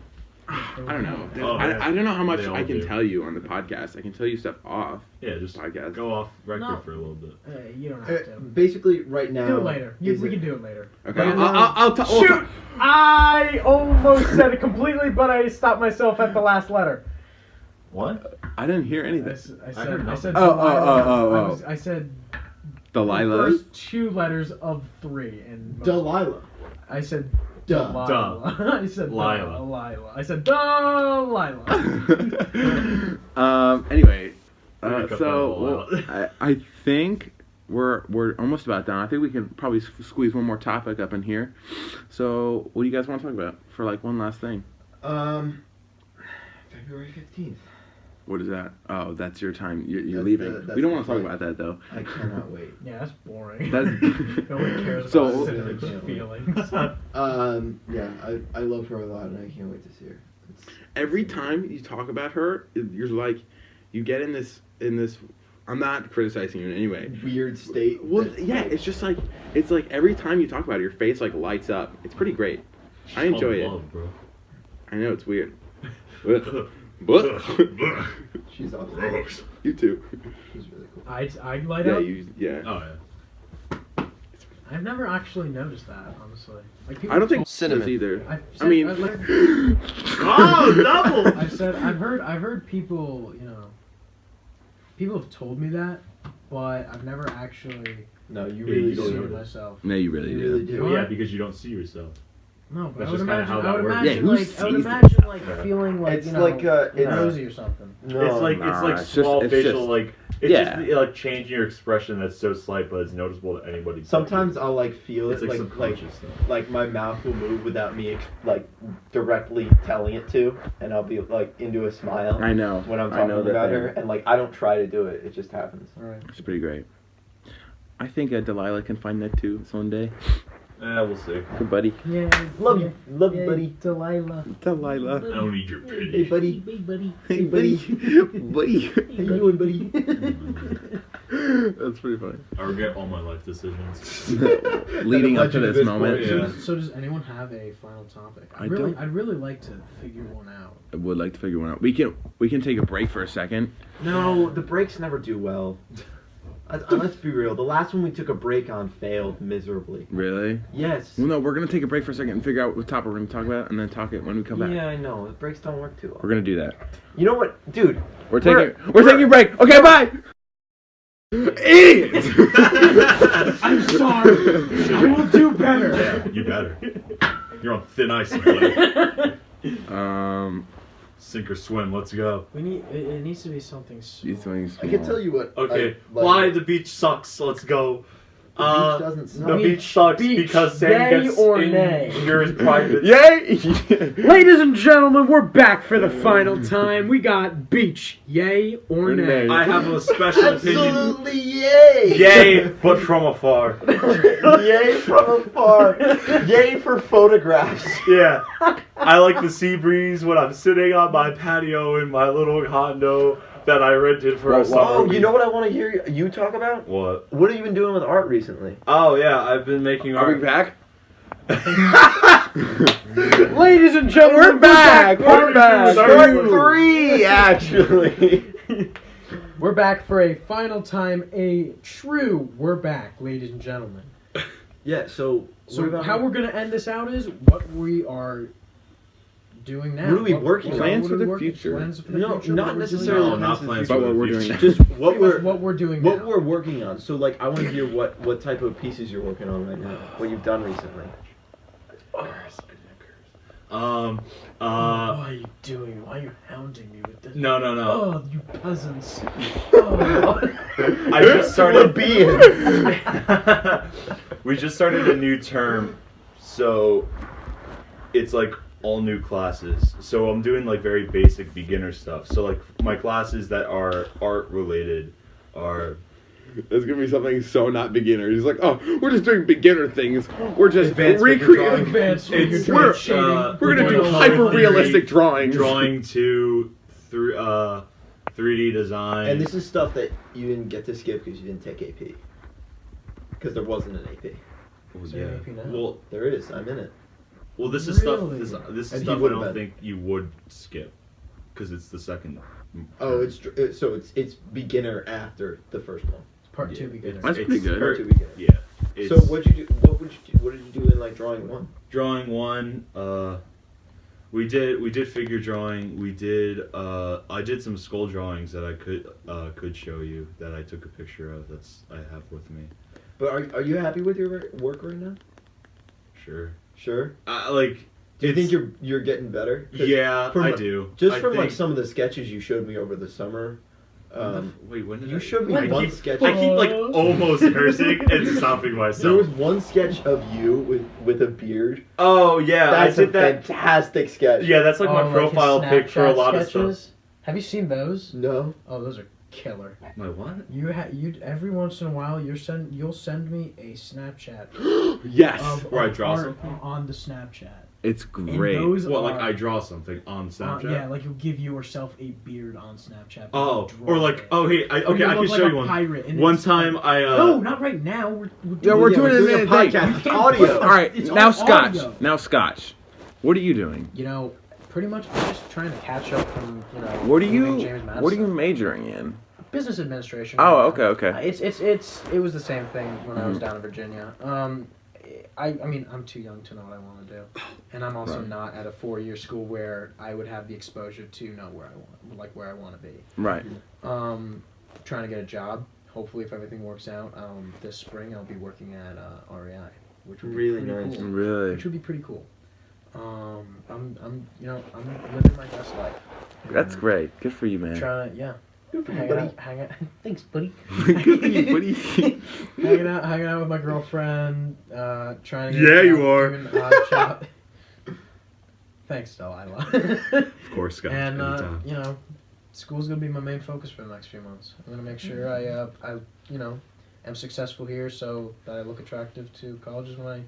I don't know. Oh, man. I don't know how much They all I can do. tell you on the podcast. I can tell you stuff off Yeah, just podcast. go off record No. for a little bit. you don't have to. Basically, right now. Do it later. We is can it- do it later. Okay, But I'll Shoot! I almost said it completely, but I stopped myself at the last letter. What? I didn't hear I anything. heard I said nothing. Oh, Delilah. oh. I said Delilah. the first two letters of three, and Delilah. I said Duh. Delilah. I said Lila. Delilah. I said Delilah. Anyway, We're gonna cut that so all out. I think we're almost about done. I think we can probably squeeze one more topic up in here. So, what do you guys want to talk about for like one last thing? February 15th. What is that? Oh, that's your time. You're That's leaving. the- We don't that's want to talk the about that though. I cannot wait. Yeah, that's boring. That's- no one cares So- about Yeah, Cynthia's feelings. Yeah, I love her a lot, and I can't wait to see her. Every time you talk about her, you're like, you get in this. I'm not criticizing you in any way. Weird state. Well, that- yeah, it's just like every time you talk about it, your face like lights up. It's pretty great. I enjoy it. Love, bro. I know it's weird. But She's awesome. Gross. you too. She's really cool. I light Yeah, up. yeah. Oh yeah. I've never actually noticed that, honestly. Like people I don't think told- Cinnamon. either. I've I said- mean, I've like- Oh, double. I've heard people, people have told me that, but I've never actually No, you Yeah, really you don't seen know it that. myself. no, you really You do. really do. Yeah, because you don't see yourself. No, but That's I would just kinda imagine. how I that would works. imagine Yeah, who like I would sees imagine like Yeah. feeling like It's like, it's- nosy or something. No, It's like Nah, it's it's just- small it's facial just- like it's yeah. just like changing your expression that's so slight but it's noticeable to anybody. but sometimes you. I'll like feel It's it, like like subconscious stuff. like my mouth will move without me like directly telling it to, and I'll be like into a smile I know. when I'm I talking know that about thing. her, and like I don't try to do it; it just happens. All right. It's pretty great. I think Delilah can find that too someday. We'll see. Good buddy. Yeah. Love you, buddy. Delilah. Delilah. I don't need your Hey, pity. buddy. Hey, buddy. Hey, buddy. buddy. How you doing, buddy? That's pretty funny. I regret all my life decisions. Leading up to led you to this this moment, point. Yeah. So does anyone have a final topic? I don't. I'd really like to figure one out. I would like to figure one out. We can take a break for a second. No, the breaks never do well. Let's be real. The last one we took a break on failed miserably. Really? Yes. Well, no, we're gonna take a break for a second and figure out what topic we're gonna talk about, and then talk it when we come back. Yeah, I know. The breaks don't work too well. We're gonna do that. You know what, dude? We're taking a break. Okay, bye. Idiot! I'm sorry. I will do better. Yeah, you better. You're on thin ice, buddy. Sink or swim. Let's go. We need. It needs to be something small. These things. I can tell you what. Okay. I like. Why the beach sucks? Let's go. The beach doesn't suck. The beach sucks Beach, because Sam yay gets or in nay? yours private. Yay! Ladies and gentlemen, we're back for the final time. We got beach, yay or Or nay? nay. I have a special opinion. Absolutely yay! Yay, but from afar. Yay from afar. Yay for photographs. Yeah. I like the sea breeze when I'm sitting on my patio in my little condo that I rented for a summer. Oh, you know what I want to hear you talk about? What? What have you been doing with art recently? Oh yeah, I've been making Are we art. back? Ladies and gentlemen, We're back. We're back. Part 3, actually. We're back for a final time. We're back, ladies and gentlemen. Yeah, so So how we're gonna end this out is what we are doing now. What are we working on? Plans what for are we the working- future. Plans for the No, future. not what we're doing necessarily now. No, not plans But for what the we're future. doing now. just what Pretty much we're what we're doing what now. we're working on. So like I want to hear what type of pieces you're working on right now. What you've done recently. What are you doing? Why are you hounding me with this? No. Oh, you peasants. Oh. I just started being. We just started a new term, so it's like all new classes. So I'm doing like very basic beginner stuff. So like my classes that are art related are There's gonna be something so not beginner. He's like, oh, we're just doing beginner things. We're just Advanced figure recreating. Advanced figure It's- drawing, we're, shading. uh, We're gonna do doing hyper realistic color drawings. drawing 2 through 3D design. And this is stuff that you didn't get to skip because you didn't take AP. Because there wasn't an AP. Well, Is there yeah. AP now? Well, There is. I'm in it. this is Really? stuff. This is And he stuff I would've don't been. think you would skip, because it's the second. Oh, it's beginner after the first one. It's part Yeah, 2 beginner. That's pretty good. Part two beginner. Yeah. It's, So what did you do? What did you do in like drawing one? Drawing one. We did figure drawing. We did. I did some skull drawings that I could show you that I took a picture of. I have with me. But are you happy with your work right now? Sure. Sure. Like. Do you it's- think you're getting better? 'Cause Yeah, from I a- do. Just I from like think- some of the sketches you showed me over the summer. Wait, when did you I? showed me I one keep, sketch. I keep like almost cursing and stopping There myself. was one sketch of you with a beard. Oh yeah, That's I a did that. fantastic sketch. Yeah, that's like Oh, my his profile pic for a Snapchat lot of sketches? stuff. Have you seen those? No. Oh, those are killer. My what? You every once in a while you'll send me a Snapchat Yes. of Where I draw art something? on the Snapchat. It's And great. those What, like are- I draw something on Snapchat? yeah, like you'll give yourself a beard on Snapchat. but Oh, you draw or like, it. oh hey, Or okay, you I can look like show a you one. pirate and One it's time like- I No, not right now. We're Yeah, we're doing it in a a minute. podcast. It's audio. All right, It's now all Scotch. audio. Now Scotch. What are you doing? You know, pretty much I'm just trying to catch up from What are leaving you? James What are you Madison. majoring in? Business administration. Oh, okay, okay. It was the same thing when I was Mhm. down in Virginia. I mean, I'm too young to know what I want to do, and I'm also Right. not at a 4-year school where I would have the exposure to know where I want to be. Right. Trying to get a job. Hopefully, if everything works out, this spring I'll be working at REI, which would be Really pretty nice. cool. Really. Which would be pretty cool. I'm living my best life. That's great. Good for you, man. Trying to, yeah. Good for you, Hanging buddy. out, hang out. Thanks, buddy. Good for you, buddy. hanging out with my girlfriend. Trying to. Yeah, get a you job are. doing odd job. Thanks, Delilah. Of course, Scott. And anytime. school's gonna be my main focus for the next few months. I'm gonna make sure I am successful here, so that I look attractive to colleges when I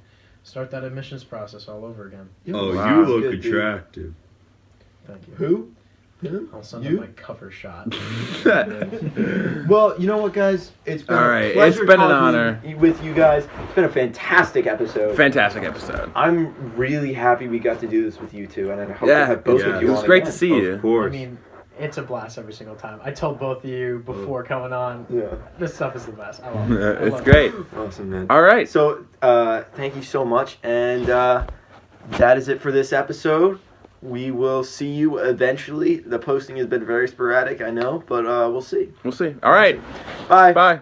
start that admissions process all over again. Oh, Wow. you look Good, dude. attractive. Thank you. Who? Who? I'll send You? them my cover shot. Well, you know what, guys? It's been All a right, pleasure it's been an talking honor. with you guys. It's been a fantastic episode. Fantastic episode. I'm really happy we got to do this with you two, and I hope to Yeah, have both yeah. of you It was on great again. to see you. Of course. I mean, it's a blast every single time. I told both of you before coming on, Yeah, this stuff is the best. I love it. I It's love great. awesome, man. All right. So, thank you so much, and that is it for this episode. We will see you eventually. The posting has been very sporadic, I know, but we'll see. We'll see. All right. Bye. Bye.